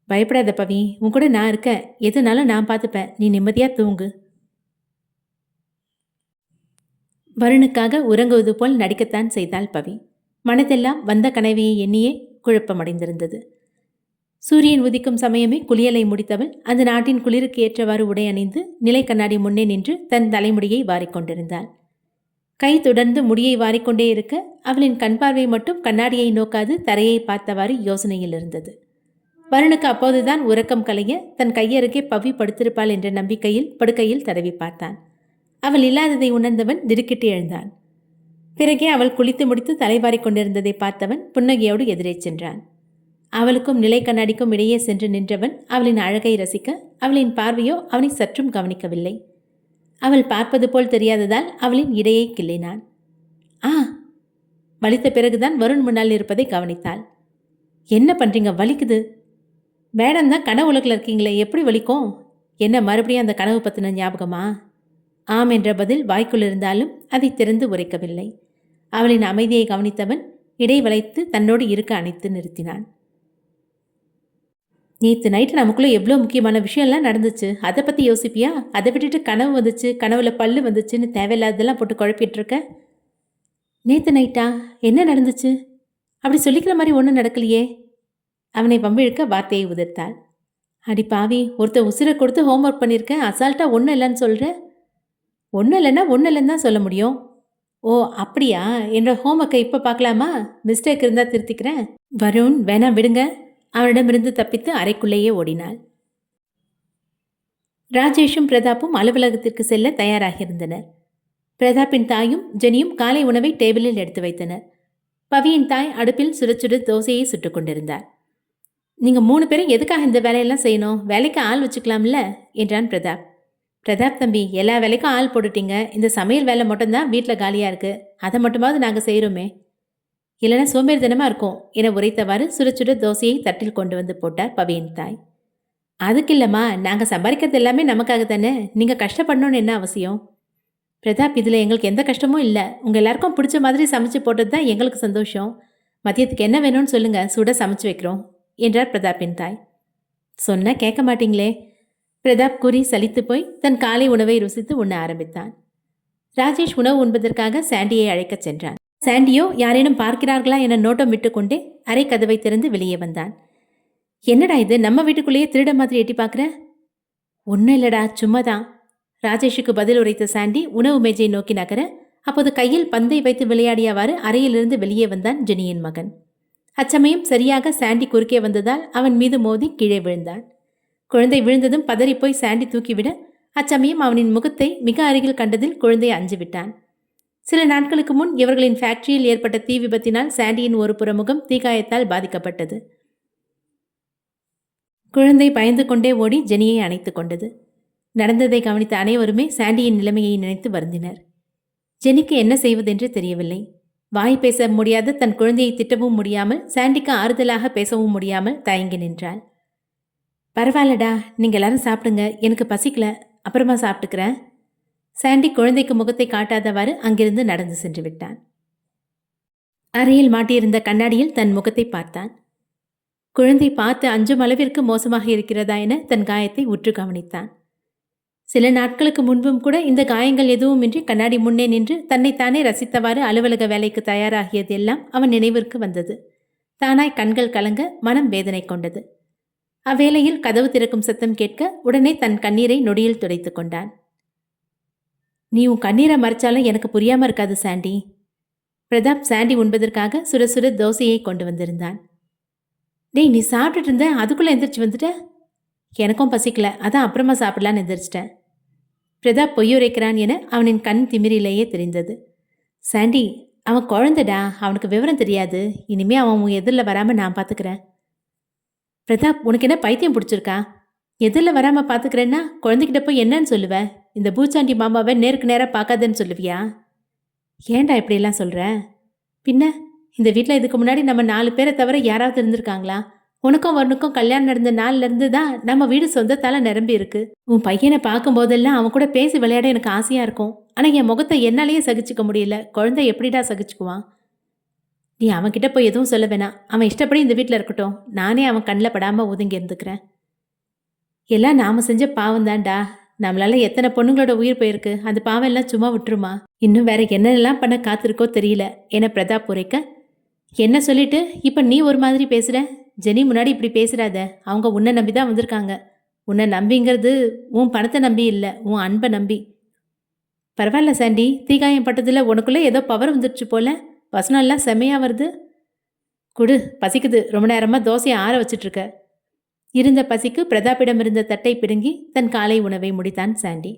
S1: பயப்படாத பவி, உன் கூட நான் இருக்கேன். எதுனாலும் நான் பார்த்துப்பேன். நீ நிம்மதியா தூங்கு. வருணுக்காக உறங்குவது போல் நடிக்கத்தான் செய்தாள் பவி. மனதெல்லாம் வந்த கனவையை எண்ணியே குழப்பமடைந்திருந்தது. சூரியன் உதிக்கும் சமயமே குளியலை முடித்தவள் அந்த நாட்டின் குளிருக்கு ஏற்றவாறு உடை அணிந்து நிலை கண்ணாடி முன்னே நின்று தன் தலைமுடியை வாரிக்கொண்டிருந்தாள். கை தொடர்ந்து முடியை வாரிக்கொண்டே இருக்க அவளின் கண் பார்வை மட்டும் கண்ணாடியை நோக்காது தரையை பார்த்தவாறு யோசனையில் இருந்தது. வருணுக்கு அப்போதுதான் உறக்கம் கலைய தன் கையருகே பவி படுத்திருப்பாள் என்ற நம்பிக்கையில் படுக்கையில் தடவி பார்த்தான். அவள் இல்லாததை உணர்ந்தவன் திடுக்கிட்டு எழுந்தான். பிறகே அவள் குளித்து முடித்து தலைவாரிக் கொண்டிருந்ததை பார்த்தவன் புன்னகையோடு எதிரே சென்றான். அவளுக்கும் நிலை கண்ணாடிக்கும் இடையே சென்று நின்றவன் அவளின் அழகை ரசிக்க அவளின் பார்வையோ அவனை சற்றும் கவனிக்கவில்லை. அவள் பார்ப்பது போல் தெரியாததால் அவளின் இடையை கிள்ளினான். ஆ! வலித்த பிறகுதான் வருண் முன்னால் இருப்பதை கவனித்தாள். என்ன பண்றீங்க? வலிக்குது. மேடம் தான் கனவு உலகில் இருக்கீங்களே, எப்படி வலிக்கும்? என்ன மறுபடியும் அந்த கனவு பற்றின ஞாபகமா? ஆம் என்ற பதில் வாய்க்குள் இருந்தாலும் அதை திறந்து உரைக்கவில்லை. அவளின் அமைதியை கவனித்தவன் இடை வளைத்து தன்னோடு இருக்க அணைத்து நிறுத்தினான். நேற்று நைட்டு நமக்குள்ளே எவ்வளோ முக்கியமான விஷயம்லாம் நடந்துச்சு, அதை பற்றி யோசிப்பியா? அதை விட்டுட்டு கனவு வந்துச்சு, கனவுல பல்லு வந்துச்சுன்னு தேவையில்லாததெல்லாம் போட்டு குழப்பிட்டு இருக்க. நேற்று நைட்டா? என்ன நடந்துச்சு? அப்படி சொல்லிக்கிற மாதிரி ஒன்றும் நடக்கலையே. அவனை வம்பிழுக்க வார்த்தையை உதிர்த்தாள். அடி பாவி, ஒருத்தர் உசிரை கொடுத்து ஹோம்ஒர்க் பண்ணியிருக்கேன், அசால்ட்டாக ஒன்றும் இல்லைன்னு சொல்கிற. ஒன்றும் இல்லைன்னா ஒன்றும் இல்லைன்னு தான் சொல்ல முடியும். ஓ அப்படியா? என்னோட ஹோம்ஒர்க்கை இப்போ பார்க்கலாமா? மிஸ்டேக் இருந்தால் திருத்திக்கிறேன். வருண், வேணாம் விடுங்க. அவனிடமிருந்து தப்பித்து அறைக்குள்ளேயே ஓடினாள். ராஜேஷும் பிரதாப்பும் அலுவலகத்திற்கு செல்ல தயாராகியிருந்தனர். பிரதாப்பின் தாயும் ஜெனியும் காலை உணவை டேபிளில் எடுத்து வைத்தனர். பவியின் தாய் அடுப்பில் சுட தோசையை சுட்டுக் கொண்டிருந்தார். நீங்கள் 3 பேரும் எதுக்காக இந்த வேலையெல்லாம் செய்யணும்? வேலைக்கு ஆள் வச்சுக்கலாம்ல என்றான் பிரதாப். பிரதாப் தம்பி, எல்லா வேலைக்கும் ஆள் போட்டுட்டீங்க, இந்த சமையல் வேலை மட்டும்தான் வீட்டில் காலியாக இருக்குது, அதை மட்டுமாவது நாங்கள் செய்கிறோமே, இல்லைன்னா சோம்பேறித்தனமாக இருக்கும் என உரைத்தவாறு சுட தோசையை தட்டில் கொண்டு வந்து போட்டார் பவியின் தாய். அதுக்கு இல்லைம்மா, நாங்கள் சம்பாதிக்கிறது எல்லாமே நமக்காக தானே, நீங்கள் கஷ்டப்படணும்னு என்ன அவசியம்? பிரதாப், இதில் எங்களுக்கு எந்த கஷ்டமும் இல்லை, உங்கள் எல்லாருக்கும் பிடிச்ச மாதிரி சமைச்சு போட்டது தான் எங்களுக்கு சந்தோஷம். மதியத்துக்கு என்ன வேணும்னு சொல்லுங்கள், சுட சமைச்சு வைக்கிறோம் என்றார் பிரதாப்பின் தாய். சொன்ன கேட்க மாட்டீங்களே. பிரதாப் கூறி சலித்து போய் தன் காலை உணவை ருசித்து உண்ண ஆரம்பித்தான். ராஜேஷ் உணவு உண்பதற்காக சாண்டியை அழைக்கச் சென்றான். சாண்டியோ யாரேனும் பார்க்கிறார்களா என நோட்டம் விட்டுக்கொண்டே அரை கதவை திறந்து வெளியே வந்தான். என்னடா இது, நம்ம வீட்டுக்குள்ளேயே திருட மாதிரி எட்டி பார்க்குற? ஒன்றும் இல்லடா, சும்மாதான். ராஜேஷுக்கு பதில் உரைத்த சாண்டி உணவு மேஜை நோக்கி நகர, அப்போது கையில் பந்தை வைத்து விளையாடியவாறு அறையிலிருந்து வெளியே வந்தான் ஜெனியின் மகன். அச்சமயம் சரியாக சாண்டி குறுக்கே வந்ததால் அவன் மீது மோதி கீழே விழுந்தான். குழந்தை விழுந்ததும் பதறிப்போய் சாண்டி தூக்கிவிட, அச்சமயம் அவனின் முகத்தை மிக அருகில் கண்டதில் குழந்தை அஞ்சுவிட்டான். சில நாட்களுக்கு முன் இவர்களின் ஃபேக்டரியில் ஏற்பட்ட தீ விபத்தினால் சாண்டியின் ஒரு புற முகம் தீக்காயத்தால் பாதிக்கப்பட்டது. குழந்தை பயந்து கொண்டே ஓடி ஜெனியை அணைத்து கொண்டது. நடந்ததை கவனித்த அனைவருமே சாண்டியின் நிலைமையை நினைத்து வருந்தினர். ஜெனிக்கு என்ன செய்வதென்று தெரியவில்லை. வாய் பேச முடியாத தன் குழந்தையை திட்டவும் முடியாமல், சாண்டிக்கு ஆறுதலாக பேசவும் முடியாமல் தயங்கி நின்றாள். பரவாயில்லடா, நீங்கள் எல்லாரும் சாப்பிடுங்க, எனக்கு பசிக்கல, அப்புறமா சாப்பிட்டுக்கிறேன். சாண்டி குழந்தைக்கு முகத்தை காட்டாதவாறு அங்கிருந்து நடந்து சென்று விட்டான். அறையில் மாட்டியிருந்த கண்ணாடியில் தன் முகத்தை பார்த்தான். குழந்தை பார்த்து அஞ்சும் அளவிற்கு மோசமாக இருக்கிறதா என தன் காயத்தை உற்று கவனித்தான். சில நாட்களுக்கு முன்பும் கூட இந்த காயங்கள் எதுவுமின்றி கண்ணாடி முன்னே நின்று தன்னைத்தானே ரசித்தவாறு அலுவலக வேலைக்கு தயாராகியதெல்லாம் அவன் நினைவிற்கு வந்தது. தானாய் கண்கள் கலங்க மனம் வேதனை கொண்டது. அவ்வேளையில் கதவு திறக்கும் சத்தம் கேட்க உடனே தன் கண்ணீரை நொடியில் துடைத்து கொண்டான். நீ உன் கண்ணீரை மறைச்சாலும் எனக்கு புரியாம இருக்காது சாண்டி. பிரதாப் சாண்டி உண்பதற்காக சுட தோசையை கொண்டு வந்திருந்தான். டேய், நீ சாப்பிட்டுட்டு இருந்த, அதுக்குள்ளே எந்திரிச்சு வந்துட்ட? எனக்கும் பசிக்கல, அதான் அப்புறமா சாப்பிடலான்னு எந்திரிச்சிட்டேன். பிரதாப் பொய்யுரைக்கிறான் என அவனின் கண் திமிரிலேயே தெரிந்தது. சாண்டி, அவன் குழந்தைடா, அவனுக்கு விவரம் தெரியாது, இனிமே அவன் உன் எதிரில் வராமல் நான் பார்த்துக்கிறேன். பிரதாப், உனக்கு என்ன பைத்தியம் பிடிச்சிருக்கா? எதிரில் வராமல் பார்த்துக்கிறேன்னா குழந்தைகிட்ட போய் என்னன்னு சொல்லுவ? இந்த பூச்சாண்டி மாமாவை நேருக்கு நேராக பார்க்காதன்னு சொல்லுவியா? ஏன்டா இப்படியெல்லாம் சொல்கிற? பின்ன இந்த வீட்டில் இதுக்கு முன்னாடி நம்ம 4 பேரை தவிர யாராவது இருந்திருக்காங்களா? உனக்கும் வருணுக்கும் கல்யாணம் நடந்த நாள்லேருந்து தான் நம்ம வீடு சொந்தத்தால் நிரம்பி இருக்கு. உன் பையனை பார்க்கும்போதெல்லாம் அவன் கூட பேசி விளையாட எனக்கு ஆசையாக இருக்கும். ஆனால் என் முகத்தை என்னாலேயே சகிச்சுக்க முடியல. குழந்தை எப்படிடா சகிச்சுக்குவான்? நீ அவன்கிட்ட போய் எதுவும் சொல்ல வேணாம். அவன் இஷ்டப்படி இந்த வீட்டில் இருக்கட்டும். நானே அவன் கண்ணில் படாமல் ஒதுங்கி இருந்துக்கிறேன். எல்லாம் நாம் செஞ்ச பாவம் தான்டா. நம்மளால எத்தனை பொண்ணுங்களோட உயிர் போயிருக்கு. அந்த பாவம் எல்லாம் சும்மா விட்டுருமா? இன்னும் வேற என்னெல்லாம் பண்ண காத்திருக்கோ தெரியல என பிரதாப் உரைக்க, என்ன சொல்லிட்டு இப்போ நீ ஒரு மாதிரி பேசுகிற? ஜெனி முன்னாடி இப்படி பேசுகிறாத. அவங்க உன்னை நம்பி தான் வந்திருக்காங்க. உன்னை நம்பிங்கிறது உன் பணத்தை நம்பி இல்லை, உன் அன்பை நம்பி. பரவாயில்ல சாண்டி, தீக்காயம் பட்டதில் உனக்குள்ளே ஏதோ பவர் வந்துடுச்சு போல. வசனம் எல்லாம் செம்மையாக வருது. குடு, பசிக்குது. ரொம்ப நேரமாக தோசையை ஆற வச்சிட்ருக்க. இருந்த பசிக்கு பிரதாப்பிடம் இருந்த தட்டை பிடுங்கி தன் காலை உணவை முடித்தான் சாண்டி.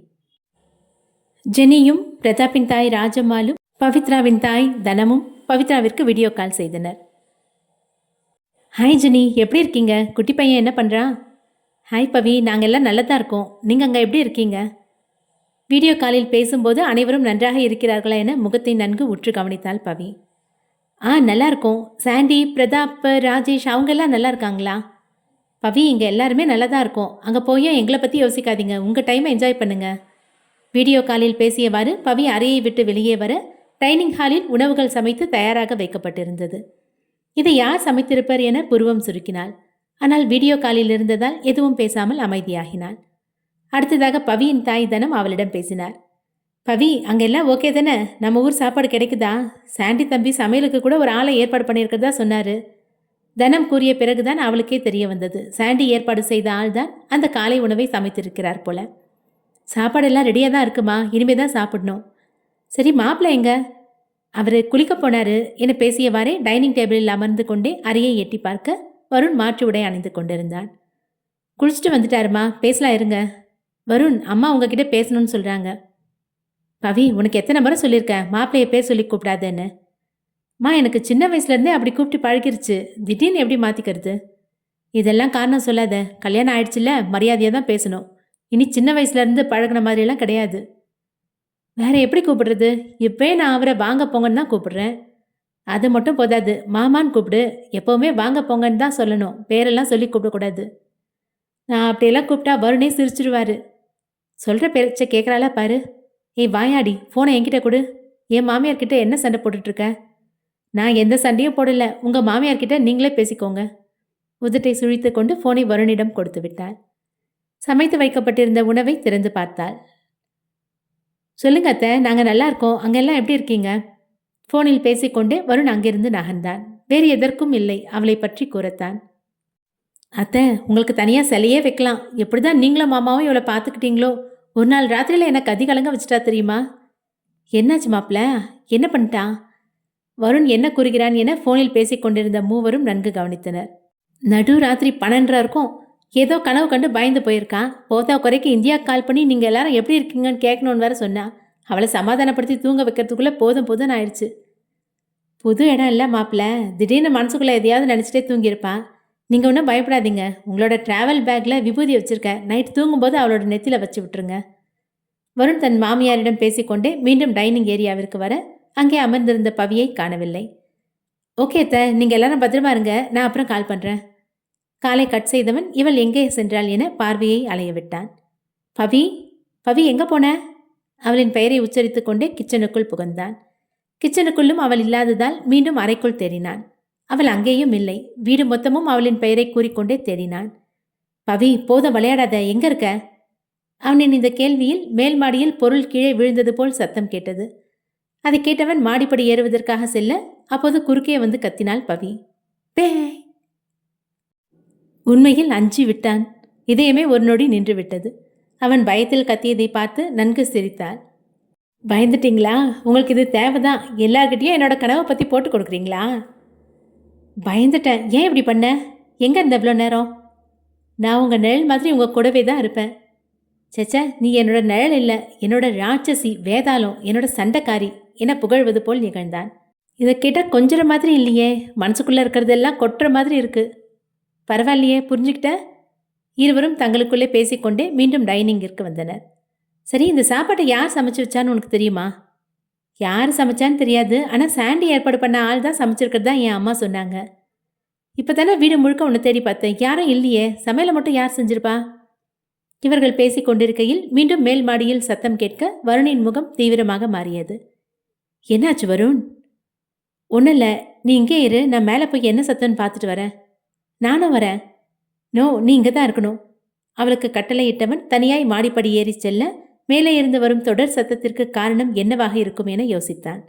S1: ஜெனியும் பிரதாப்பின் தாய் ராஜம்மாளும் பவித்ராவின் தாய் தனமும் பவித்ராவிற்கு வீடியோ கால் செய்தனர். ஹாய் ஜெனி, எப்படி இருக்கீங்க? குட்டி பையன் என்ன பண்ணுறான்? ஹாய் பவி, நாங்கள் எல்லாம் நல்லதாக இருக்கோம். நீங்கள் அங்கே எப்படி இருக்கீங்க? வீடியோ காலில் பேசும்போது அனைவரும் நன்றாக இருக்கிறார்களா என முகத்தை நன்கு உற்று கவனித்தாள் பவி. நல்லா இருக்கோம். சாண்டி, பிரதாப், ராஜேஷ் அவங்கெல்லாம் நல்லா இருக்காங்களா? பவி, இங்க எல்லாருமே நல்லா தான் இருக்கோம். அங்க போயும் எங்கள பத்தி யோசிக்காதீங்க. உங்க டைமை என்ஜாய் பண்ணுங்க. வீடியோ காலில் பேசியவாறு பவி அறையை விட்டு வெளியே வர டைனிங் ஹாலில் உணவுகள் சமைத்து தயாராக வைக்கப்பட்டிருந்தது. இதை யார் சமைத்திருப்பர் என புருவம் சுருக்கினாள். ஆனால் வீடியோ காலில் இருந்ததால் எதுவும் பேசாமல் அமைதியாகினாள். அடுத்ததாக பவியின் தாய் தனம் அவளிடம் பேசினார். பவி, அங்கெல்லாம் ஓகே தானே? நம்ம ஊர் சாப்பாடு கிடைக்குதா? சாண்டி தம்பி சமையலுக்கு கூட ஒரு ஆளை ஏற்பாடு பண்ணியிருக்கிறதா சொன்னாரு. தனம் கூறிய பிறகுதான் அவளுக்கே தெரிய வந்தது. சாண்டி ஏற்பாடு செய்த ஆள்தான் அந்த காலை உணவை சமைத்திருக்கிறார் போல. சாப்பாடெல்லாம் ரெடியாக தான் இருக்குமா, இனிமே தான் சாப்பிடணும். சரி, மாப்பிள்ளை எங்க? அவர் குளிக்க போனாரு என பேசியவாறே டைனிங் டேபிளில் அமர்ந்து கொண்டே அறையை எட்டி பார்க்க வருண் மாற்று உடை அணிந்து கொண்டிருந்தான். குளிச்சுட்டு வந்துட்டாருமா, பேசலாம் இருங்க. வருண், அம்மா உங்ககிட்ட பேசணும்னு சொல்கிறாங்க. பவி, உனக்கு எத்தனை முறை சொல்லியிருக்கேன் மாப்பிள்ளைய பேர் சொல்லி கூப்பிடாதேன்னு. எனக்கு சின்ன வயசுலேருந்தே அப்படி கூப்பிட்டு பழகிருச்சு, திடீர்னு எப்படி மாற்றிக்கிறது? இதெல்லாம் காரணம் சொல்லாத. கல்யாணம் ஆயிடுச்சுல, மரியாதையாக தான் பேசணும். இனி சின்ன வயசுலேருந்து பழகின மாதிரியெல்லாம் கிடையாது. வேற எப்படி கூப்பிடுறது? இப்போயே நான் அவரை வாங்க போங்கன்னு தான் கூப்பிடுறேன். அது மட்டும் போதாது, மாமான்னு கூப்பிடு. எப்போவுமே வாங்க போங்கன்னு தான் சொல்லணும், பேரெல்லாம் சொல்லி கூப்பிடக்கூடாது. நான் அப்படியெல்லாம் கூப்பிட்டா வருணே சிரிச்சிருவாரு. சொல்கிற பேச்ச கேட்குறாளா பாரு. ஏய் வாயாடி, ஃபோனை என்கிட்ட கொடு. என் மாமியார்கிட்ட என்ன சண்டை போட்டுட்ருக்க? நான் எந்த சண்டையும் போடல, உங்கள் மாமியார்கிட்ட நீங்களே பேசிக்கோங்க. உதட்டை சுழித்து கொண்டு ஃபோனை வருணிடம் கொடுத்து விட்டாள். சமைத்து வைக்கப்பட்டிருந்த உணவை திறந்து பார்த்தாள். சொல்லுங்க அத்தை, நாங்கள் நல்லா இருக்கோம். அங்கெல்லாம் எப்படி இருக்கீங்க? ஃபோனில் பேசிக்கொண்டே வருண் அங்கிருந்து நகர்ந்தான். வேறு எதற்கும் இல்லை, அவளை பற்றி கூறத்தான். அத்தை, உங்களுக்கு தனியாக சிலையே வைக்கலாம். எப்படி தான் நீங்களும் மாமாவும் இவளை பார்த்துக்கிட்டீங்களோ? ஒரு நாள் ராத்திரியில் எனக்கு அதிகலங்க வச்சுட்டா தெரியுமா? என்னாச்சு மாப்பிள்ள, என்ன பண்ணிட்டான்? வருண் என்ன கூறுகிறான் என ஃபோனில் பேசிக்கொண்டிருந்த மூவரும் நன்கு கவனித்தனர். நடு ராத்திரி 12:30 இருக்கும். ஏதோ கனவு கண்டு பயந்து போயிருக்கான். போதா குறைக்கு இந்தியா கால் பண்ணி நீங்கள் எல்லாரும் எப்படி இருக்கீங்கன்னு கேட்கணுன்னு வேற சொன்னா. அவளை சமாதானப்படுத்தி தூங்க வைக்கிறதுக்குள்ளே போதும் போதும்னு ஆயிடுச்சு. புது இடம் இல்லை மாப்பிள்ள, திடீர்னு மனசுக்குள்ளே எதையாவது நினச்சிட்டே தூங்கியிருப்பான். நீங்கள் ஒன்றும் பயப்படாதீங்க. உங்களோட ட்ராவல் பேக்கில் விபூதி வச்சுருக்கேன். நைட் தூங்கும்போது அவளோட நெத்தியில் வச்சு விட்டுருங்க. வருண் தன் மாமியாரிடம் பேசிக்கொண்டே மீண்டும் டைனிங் ஏரியாவிற்கு வர அங்கே அமர்ந்திருந்த பவியை காணவில்லை. ஓகே அத்தை, நீங்கள் எல்லாரும் பத்திரமா இருங்க, நான் அப்புறம் கால் பண்ணுறேன். காலை கட் செய்தவன் இவள் எங்கே சென்றாள் என பார்வையை அலைய விட்டான். பவி, பவி எங்கே போன? அவளின் பெயரை உச்சரித்து கொண்டே கிச்சனுக்குள் புகுந்தான். கிச்சனுக்குள்ளும் அவள் இல்லாததால் மீண்டும் அறைக்குள் தேடினான். அவள் அங்கேயும் இல்லை. வீடு மொத்தமும் அவளின் பெயரை கூறிக்கொண்டே தேடினான். பவி, போதும் விளையாடாத, எங்க இருக்க? அவனின் இந்த கேள்வியில் மேல் மாடியில் பொருள் கீழே விழுந்தது போல் சத்தம் கேட்டது. அதை கேட்டவன் மாடிப்படி ஏறுவதற்காக செல்ல அப்போது குறுக்கே வந்து கத்தினாள் பவி. பே! உண்மையில் அஞ்சி விட்டான். இதயமே ஒரு நொடி நின்று விட்டது. அவன் பயத்தில் கத்தியதை பார்த்து நன்கு சிரித்தாள். பயந்துட்டீங்களா? உங்களுக்கு இது தேவைதான். எல்லார்கிட்டையும் என்னோட கனவை பற்றி போட்டு கொடுக்குறீங்களா? பயந்துட்டேன். ஏன் இப்படி பண்ண? எங்கே இருந்த இவ்வளோ நேரம்? நான் உங்கள் நிழல் மாதிரி உங்கள் கூடவே தான் இருப்பேன். சேச்சா, நீ என்னோட நிழல் இல்லை, என்னோட ராட்சசி, வேதாளம், என்னோட சண்டைக்காரி என புகழ்வது போல் நிகழ்ந்தான். இதை கேட்டால் கொஞ்சற மாதிரி இல்லையே, மனசுக்குள்ளே இருக்கிறதெல்லாம் கொட்டுற மாதிரி இருக்கு. பரவாயில்லையே, புரிஞ்சுக்கிட்ட? இருவரும் தங்களுக்குள்ளே பேசிக்கொண்டே மீண்டும் டைனிங்கிற்கு வந்தனர். சரி, இந்த சாப்பாட்டை யார் சமைச்சு வச்சான்னு உனக்கு தெரியுமா? யார் சமைச்சான்னு தெரியாது, ஆனால் சாண்டி ஏற்பாடு பண்ண ஆள் தான் சமைச்சிருக்கிறது தான் என் அம்மா சொன்னாங்க. இப்போ தானே வீடு முழுக்க ஒன்று தேடி பார்த்தேன், யாரும் இல்லையே. சமையலை மட்டும் யார் செஞ்சிருப்பா? இவர்கள் பேசிக் கொண்டிருக்கையில் மீண்டும் மேல் மாடியில் சத்தம் கேட்க வருணின் முகம் தீவிரமாக மாறியது. என்னாச்சு வருண்? ஒன்றும் இல்லை, நீ இங்கே இரு, நான் மேலே போய் என்ன சத்தம்னு பார்த்துட்டு வரேன். நானும் வரேன். நோ, நீ இங்கே தான் இருக்கணும். அவளுக்கு கட்டளையிட்டவன் தனியாய் மாடிப்படி ஏறி செல்ல மேலே இருந்து வரும் தொடர் சத்தத்திற்கு காரணம் என்னவாக இருக்கும் என யோசித்தான்.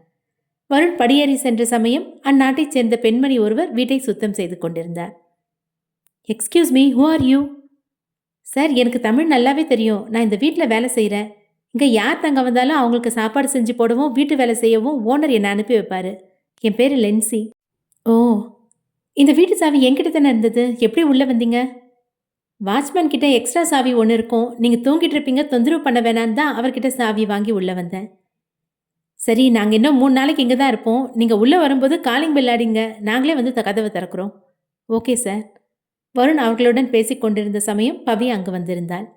S1: வருண் படியேறி சென்ற சமயம் அந்நாட்டைச் சேர்ந்த பெண்மணி ஒருவர் வீட்டை சுத்தம் செய்து கொண்டிருந்தார். Excuse me, who are you? Sir, எனக்கு தமிழ் நல்லாவே தெரியும். நான் இந்த வீட்டில் வேலை செய்கிறேன். இங்கே யார் தங்க வந்தாலும் அவங்களுக்கு சாப்பாடு செஞ்சு போடவும் வீட்டு வேலை செய்யவும் ஓனர் என்னை அனுப்பி வைப்பார். என் பேர் லென்சி. ஓ, இந்த வீட்டு சாவி என்கிட்ட தானே இருந்தது, எப்படி உள்ளே வந்தீங்க? வாட்ச்மேன் கிட்ட எக்ஸ்ட்ரா சாவி ஒன்று இருக்கும், நீங்கள் தூங்கிட்டு இருப்பீங்க, தொந்தரவு பண்ண வேணான்னு தான் அவர்கிட்ட சாவி வாங்கி உள்ளே வந்தேன். சரி, நாங்கள் இன்னும் 3 நாளைக்கு இங்கே தான் இருப்போம். நீங்கள் உள்ளே வரும்போது காலிங் பெல் அடிங்க, நாங்களே வந்து கதவை திறக்கிறோம். Okay sir. வருண் அவர்களுடன் பேசிக் கொண்டிருந்த சமயம் பவி அங்கு வந்திருந்தாள்.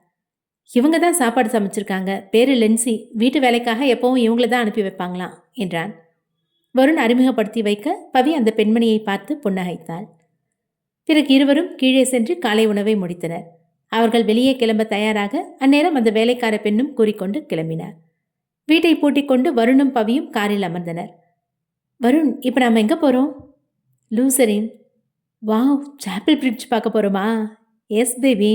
S1: இவங்க தான் சாப்பாடு சமைச்சிருக்காங்க, பேரு லென்சி. வீட்டு வேலைக்காக எப்பவும் இவங்கள தான் அனுப்பி வைப்பாங்களாம் என்றான். வருண் அறிமுகப்படுத்தி வைக்க பவி அந்த பெண்மணியை பார்த்து புன்னகைத்தாள். பிறகு இருவரும் கீழே சென்று காலை உணவை முடித்தனர். அவர்கள் வெளியே கிளம்ப தயாராக அந்நேரம் அந்த வேலைக்கார பெண்ணும் கூறிக்கொண்டு கிளம்பினார். வீட்டை பூட்டிக் கொண்டு வருணும் பவியும் காரில் அமர்ந்தனர். வருண், இப்போ நாம் எங்கே போகிறோம்? லூசரின். வாவ், சாப்பிள் பிரிட்ஜ் பார்க்க போகிறோமா? S baby.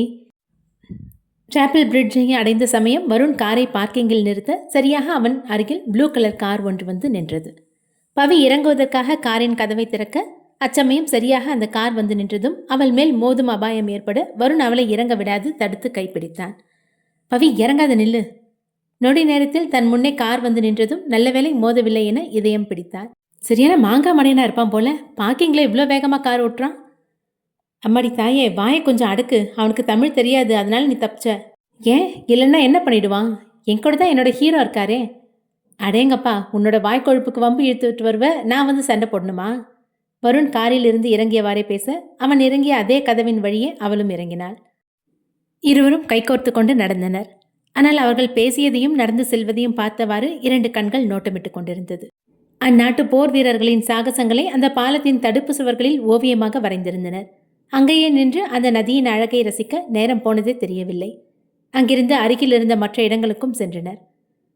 S1: சாப்பிள் பிரிட்ஜை அடைந்த சமயம் வருண் காரை பார்க்கிங்கில் நிறுத்த சரியாக அவன் அருகில் ப்ளூ கலர் கார் ஒன்று வந்து நின்றது. பவி இறங்குவதற்காக காரின் கதவை திறக்க அச்சமயம் சரியாக அந்த கார் வந்து நின்றதும் அவள் மேல் மோதும் அபாயம் ஏற்பட வருண் அவளை இறங்க விடாது தடுத்து கைப்பிடித்தான். பவி, இறங்காத நில்லு. நொடி நேரத்தில் தன் முன்னே கார் வந்து நின்றதும் நல்ல வேளை மோதவில்லை என இதயம் பிடித்தாள். சரியான மாங்காய் மடையனா இருப்பான் போல, பார்க்கிங்கில் இவ்வளோ வேகமாக கார் ஓட்டுறான். அம்மாடி தாயே, வாயை கொஞ்சம் அடக்கு. அவனுக்கு தமிழ் தெரியாது, அதனால நீ தப்பிச்ச. ஏன், இல்லைன்னா என்ன பண்ணிடுவான்? என் கூட தான் என்னோட ஹீரோ இருக்காரே. அடேங்கப்பா, உன்னோட வாய்க்கொழுப்புக்கு வம்பு இழுத்துட்டு வருவ, நான் வந்து சண்டை போடணுமா? வருண் காரில் இருந்து இறங்கியவாறே பேச அவன் இறங்கிய அதே கதவின் வழியே அவளும் இறங்கினாள். இருவரும் கைகோர்த்து கொண்டு நடந்தனர். ஆனால் அவர்கள் பேசியதையும் நடந்து செல்வதையும் பார்த்தவாறு 2 கண்கள் நோட்டமிட்டு கொண்டிருந்தது. அந்நாட்டு போர் வீரர்களின் சாகசங்களை அந்த பாலத்தின் தடுப்பு சுவர்களில் ஓவியமாக வரைந்திருந்தனர். அங்கேயே நின்று அந்த நதியின் அழகை ரசிக்க நேரம் போனதே தெரியவில்லை. அங்கிருந்து அருகில் இருந்த மற்ற இடங்களுக்கும் சென்றனர்.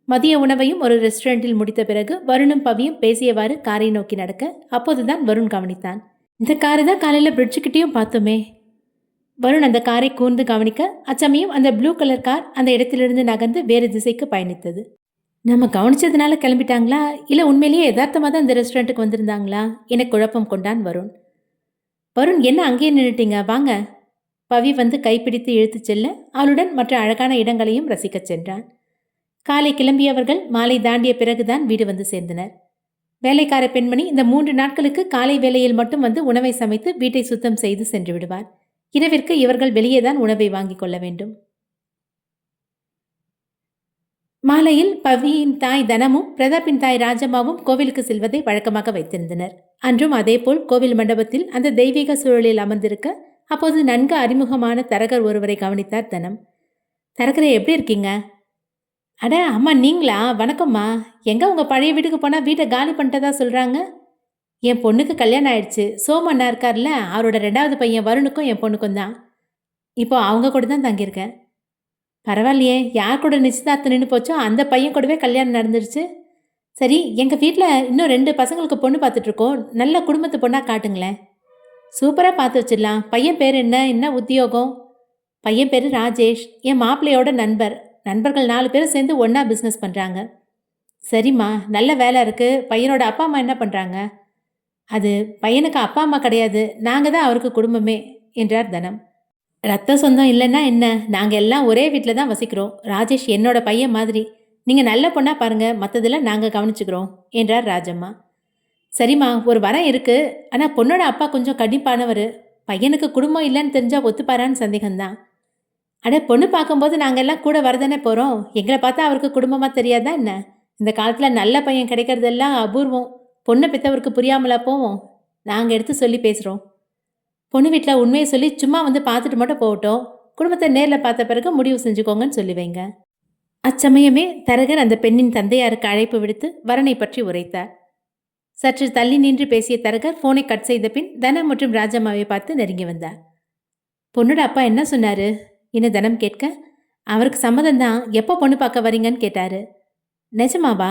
S1: மதிய உணவையும் ஒரு ரெஸ்டாரண்டில் முடித்த பிறகு வருணும் பவியும் பேசியவாறு காரை நோக்கி நடக்க அப்போதுதான் வருண் கவனித்தான். இந்த காரை தான் காலையில் பிரிட்ஜுக்கிட்டேயும் பார்த்தோமே. வருண் அந்த காரை கூர்ந்து கவனிக்க அச்சமயம் அந்த ப்ளூ கலர் கார் அந்த இடத்திலிருந்து நகர்ந்து வேறு திசைக்கு பயணித்தது. நம்ம கவனிச்சதுனால கிளம்பிட்டாங்களா, இல்லை உண்மையிலேயே யதார்த்தமாக தான் இந்த ரெஸ்டாரண்ட்டுக்கு வந்திருந்தாங்களா என குழப்பம் கொண்டான் வருண். வருண், என்ன அங்கேயே நின்றுட்டீங்க, வாங்க. பவி வந்து கைப்பிடித்து இழுத்துச் செல்ல அவளுடன் மற்ற அழகான இடங்களையும் ரசிக்கச் சென்றான். காலை கிளம்பியவர்கள் மாலை தாண்டிய பிறகுதான் வீடு வந்து சேர்ந்தனர். வேலைக்கார பெண்மணி இந்த 3 நாட்களுக்கு காலை வேளையில் மட்டும் வந்து உணவை சமைத்து வீட்டை சுத்தம் செய்து சென்று விடுவார். இரவிற்கு இவர்கள் வெளியேதான் உணவை வாங்கிக் கொள்ள வேண்டும். மாலையில் பவியின் தாய் தனமும் பிரதாப்பின் தாய் ராஜம்மாவும் கோவிலுக்கு செல்வதை வழக்கமாக வைத்திருந்தனர். அன்றும் அதேபோல் கோவில் மண்டபத்தில் அந்த தெய்வீக சூழலில் அமர்ந்திருக்க அப்போது நன்கு அறிமுகமான தரகர் ஒருவரை கவனித்தார் தனம். தரகரை, எப்படி இருக்கீங்க? அட அம்மா, நீங்களா? வணக்கம்மா. எங்கே உங்கள் பழைய வீட்டுக்கு போனால் வீட்டை காலி பண்ணிட்டதா சொல்கிறாங்க. என் பொண்ணுக்கு கல்யாணம் ஆயிடுச்சு. சோமண்ணா இருக்கார்ல, அவரோட 2வது பையன் வருணுக்கும் என் பொண்ணுக்கும் தான். இப்போ அவங்க கூட தான் தங்கியிருக்கேன். பரவாயில்லையே, யார் கூட நிச்சயதார்த்தம் நின்று போச்சோ அந்த பையன் கூடவே கல்யாணம் நடந்துருச்சு. சரி, எங்கள் வீட்டில் இன்னும் 2 பசங்களுக்கு பொண்ணு பார்த்துட்ருக்கோம். நல்ல குடும்பத்து பொண்ணாக காட்டுங்களேன். சூப்பராக பார்த்து வச்சிடலாம். பையன் பேர் என்ன உத்தியோகம்? பையன் பேர் ராஜேஷ், என் மாப்பிள்ளையோட நண்பர்கள் 4 பேரும் சேர்ந்து ஒன்றா பிஸ்னஸ் பண்ணுறாங்க. சரிம்மா, நல்ல வேலை இருக்குது. பையனோட அப்பா அம்மா என்ன பண்ணுறாங்க? அது பையனுக்கு அப்பா அம்மா கிடையாது, நாங்கள் தான் அவருக்கு குடும்பமே என்றார் தனம். ரத்த சொந்தம் இல்லைன்னா என்ன, நாங்கள் எல்லாம் ஒரே வீட்டில் தான் வசிக்கிறோம். ராஜேஷ் என்னோட பையன் மாதிரி. நீங்கள் நல்ல பொண்ணாக பாருங்கள், மற்றதெல்லாம் நாங்கள் கவனிச்சுக்கிறோம் என்றார் ராஜம்மா. சரிம்மா, ஒரு வரம் இருக்குது. ஆனால் பொண்ணோட அப்பா கொஞ்சம் கண்டிப்பானவர். பையனுக்கு குடும்பம் இல்லைன்னு தெரிஞ்சால் ஒத்துப்பாரான்னு சந்தேகம்தான். அட, பொண்ணு பார்க்கும்போது நாங்கள் எல்லாம் கூட வரதானே போகிறோம். எங்களை பார்த்தா அவருக்கு குடும்பமாக தெரியாதா என்ன? இந்த காலத்தில் நல்ல பையன் கிடைக்கிறதெல்லாம் அபூர்வம். பொண்ணை பெற்றவருக்கு புரியாமலா போவோம்? நாங்கள் எடுத்து சொல்லி பேசுகிறோம். பொண்ணு வீட்டில் உண்மையை சொல்லி சும்மா வந்து பார்த்துட்டு மட்டும் போகட்டும். குடும்பத்தை நேரில் பார்த்த பிறகு முடிவு செஞ்சுக்கோங்கன்னு சொல்லி வைங்க. அச்சமயமே தரகர் அந்த பெண்ணின் தந்தையாருக்கு அழைப்பு விடுத்து வரனை பற்றி உரைத்தார். சற்று தள்ளி நின்று பேசிய தரகர் ஃபோனை கட் செய்த பின் தனம் மற்றும் ராஜம்மாவை பார்த்து நெருங்கி வந்தார். பொண்ணோட அப்பா என்ன சொன்னார் என தனம் கேட்க, அவருக்கு சம்மதம்தான். எப்போ பொண்ணு பார்க்க வரீங்கன்னு கேட்டார். நிஜமாவா?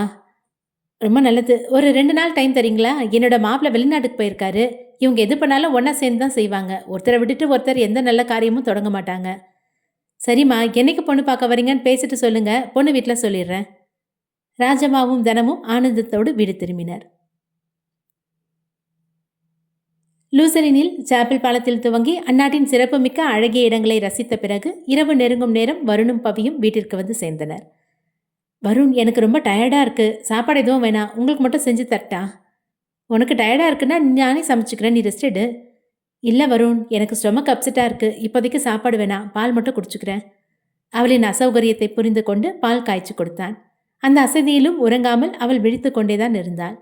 S1: ரொம்ப நல்லது. ஒரு 2 நாள் டைம் தரீங்களா? என்னோட மாப்பிள்ளை வெளிநாட்டுக்கு போயிருக்காரு. இவங்க எது பண்ணாலும் ஒன்றா சேர்ந்து தான் செய்வாங்க. ஒருத்தரை விட்டுட்டு ஒருத்தர் எந்த நல்ல காரியமும் தொடங்க மாட்டாங்க. சரிம்மா, என்னைக்கு பொண்ணு பார்க்க வரீங்கன்னு பேசிட்டு சொல்லுங்க, பொண்ணு வீட்டில் சொல்லிடுறேன். ராஜம்மாவும் தனமும் ஆனந்தத்தோடு வீடு திரும்பினர். லூசரினில் சாப்பிள் பாலத்தில் துவங்கி அந்நாட்டின் சிறப்புமிக்க அழகிய இடங்களை ரசித்த பிறகு இரவு நெருங்கும் நேரம் வருணும் பவியும் வீட்டிற்கு வந்து சேர்ந்தனர். வருண், எனக்கு ரொம்ப டயர்டாக இருக்குது. சாப்பாடு எதுவும் வேணாம், உங்களுக்கு மட்டும் செஞ்சு தரட்டா? உனக்கு டயர்டாக இருக்குன்னா நானே சமைச்சிக்கிறேன், நீ ரெஸ்ட் எடு. இல்லை வருண், எனக்கு ஸ்டொமக் அப்செட்டாக இருக்குது. இப்போதைக்கு சாப்பாடு வேணாம், பால் மட்டும் குடிச்சுக்கிறேன். அவளின் அசௌகரியத்தை புரிந்து கொண்டு பால் காய்ச்சி கொடுத்தான். அந்த அசதியிலும் உறங்காமல் அவள் விழித்து கொண்டேதான் இருந்தாள்.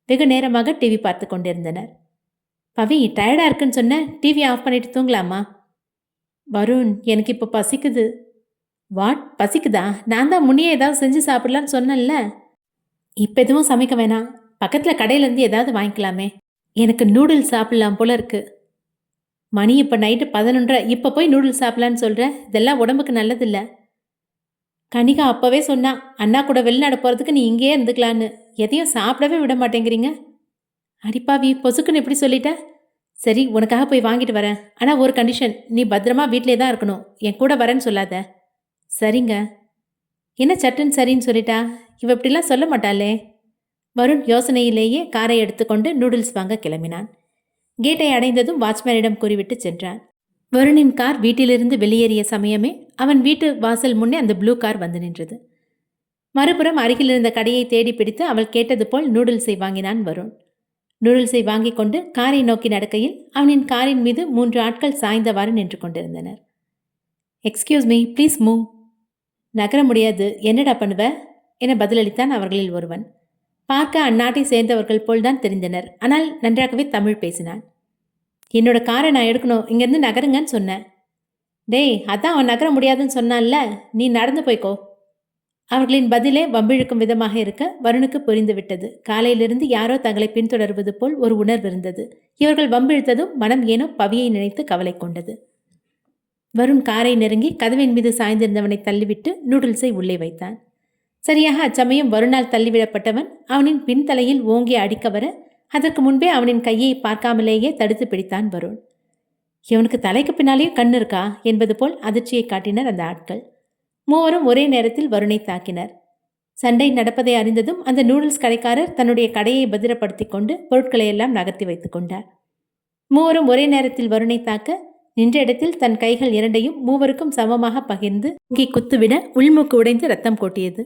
S1: வெகு நேரமாக டிவி பார்த்து கொண்டிருந்தனர். பவி, டயர்டாக இருக்குன்னு சொன்ன, டிவி ஆஃப் பண்ணிட்டு தூங்கலாமா? வருண், எனக்கு இப்போ பசிக்குது. வாட், பசிக்குதா? நான் தான் முன்னையே ஏதாவது செஞ்சு சாப்பிடலான்னு சொன்னேன்ல. இப்போ எதுவும் சமைக்க வேணாம். பக்கத்தில் கடையிலேருந்து ஏதாவது வாங்கிக்கலாமே. எனக்கு நூடுல்ஸ் சாப்பிட்லாம் போல இருக்கு. மணி இப்போ நைட்டு 11:30. இப்போ போய் நூடுல்ஸ் சாப்பிட்லான்னு சொல்கிற? இதெல்லாம் உடம்புக்கு நல்லதில்ல. கனிகா அப்போவே சொன்னா, அண்ணா கூட வெளிநாடு போகிறதுக்கு நீ இங்கேயே இருந்துக்கலான்னு. எதையும் சாப்பிடவே விட மாட்டேங்கிறீங்க. அடிப்பாவி, பொசுக்குன்னு எப்படி சொல்லிட்ட? சரி, உனக்காக போய் வாங்கிட்டு வரேன். ஆனால் ஒரு கண்டிஷன், நீ பத்திரமா வீட்டிலே தான் இருக்கணும். என் கூட வரேன்னு சொல்லாத. சரிங்க. என்ன சட்டுன்னு சரின்னு சொல்லிட்டா? இவ இப்படிலாம் சொல்ல மாட்டாளே. வருண் யோசனையிலேயே காரை எடுத்துக்கொண்டு நூடுல்ஸ் வாங்க கிளம்பினான். கேட்டை அடைந்ததும் வாட்ச்மேனிடம் கூறிவிட்டு சென்றான். வருணின் கார் வீட்டிலிருந்து வெளியேறிய சமயமே அவன் வீட்டு வாசல் முன்னே அந்த ப்ளூ கார் வந்து நின்றது. மறுபுறம் அருகில் இருந்த கடையை தேடி பிடித்து அவள் கேட்டது போல் நூடுல்ஸை வாங்கினான் வருண். நூடுல்ஸை வாங்கி கொண்டு காரை நோக்கி நடக்கையில் அவனின் காரின் மீது 3 ஆட்கள் சாய்ந்தவாறு நின்று கொண்டிருந்தனர். Excuse me, please move. நகர முடியாது, என்னடா பண்ணுவ என பதிலளித்தான் அவர்களில் ஒருவன். பார்க்க அந்நாட்டை சேர்ந்தவர்கள் போல்தான் தெரிந்தனர். ஆனால் நன்றாகவே தமிழ் பேசினான். என்னோட காரை நான் எடுக்கணும், இங்கேருந்து நகருங்கன்னு சொன்னேன். டேய், அதான் அவன் நகர முடியாதுன்னு சொன்னான்ல, நீ நடந்து போய்க்கோ. அவர்களின் பதிலே வம்பிழுக்கும் விதமாக இருக்க வருணுக்கு புரிந்துவிட்டது. காலையிலிருந்து யாரோ தங்களை பின்தொடர்வது போல் ஒரு உணர்வு இருந்தது. இவர்கள் வம்பிழுத்ததும் மனம் ஏனோ பவியை நினைத்து கவலை கொண்டது. வருண் காரை நெருங்கி கதவின் மீது சாய்ந்திருந்தவனை தள்ளிவிட்டு நூடுல்ஸை உள்ளே வைத்தான். சரியாக அச்சமயம் வருணால் தள்ளிவிடப்பட்டவன் அவனின் பின்தலையில் ஓங்கி அடிக்க வர அதற்கு முன்பே அவனின் கையை பார்க்காமலேயே தடுத்து பிடித்தான் வருண். இவனுக்கு தலைக்கு பின்னாலேயும் கண் இருக்கா என்பது போல் அதிர்ச்சியை காட்டினர் அந்த ஆட்கள். மூவரும் ஒரே நேரத்தில் வருணை தாக்கினர். சண்டை நடப்பதை அறிந்ததும் அந்த நூடுல்ஸ் கடைக்காரர் தன்னுடைய கடையை பத்திரப்படுத்தி கொண்டு பொருட்களை எல்லாம் நகர்த்தி வைத்துக் கொண்டார். மூவரும் ஒரே நேரத்தில் வருணை தாக்க நின்ற இடத்தில் தன் கைகள் இரண்டையும் மூவருக்கும் சமமாக பகிர்ந்து குத்துவிட உள்மூக்கு உடைந்து ரத்தம் கொட்டியது.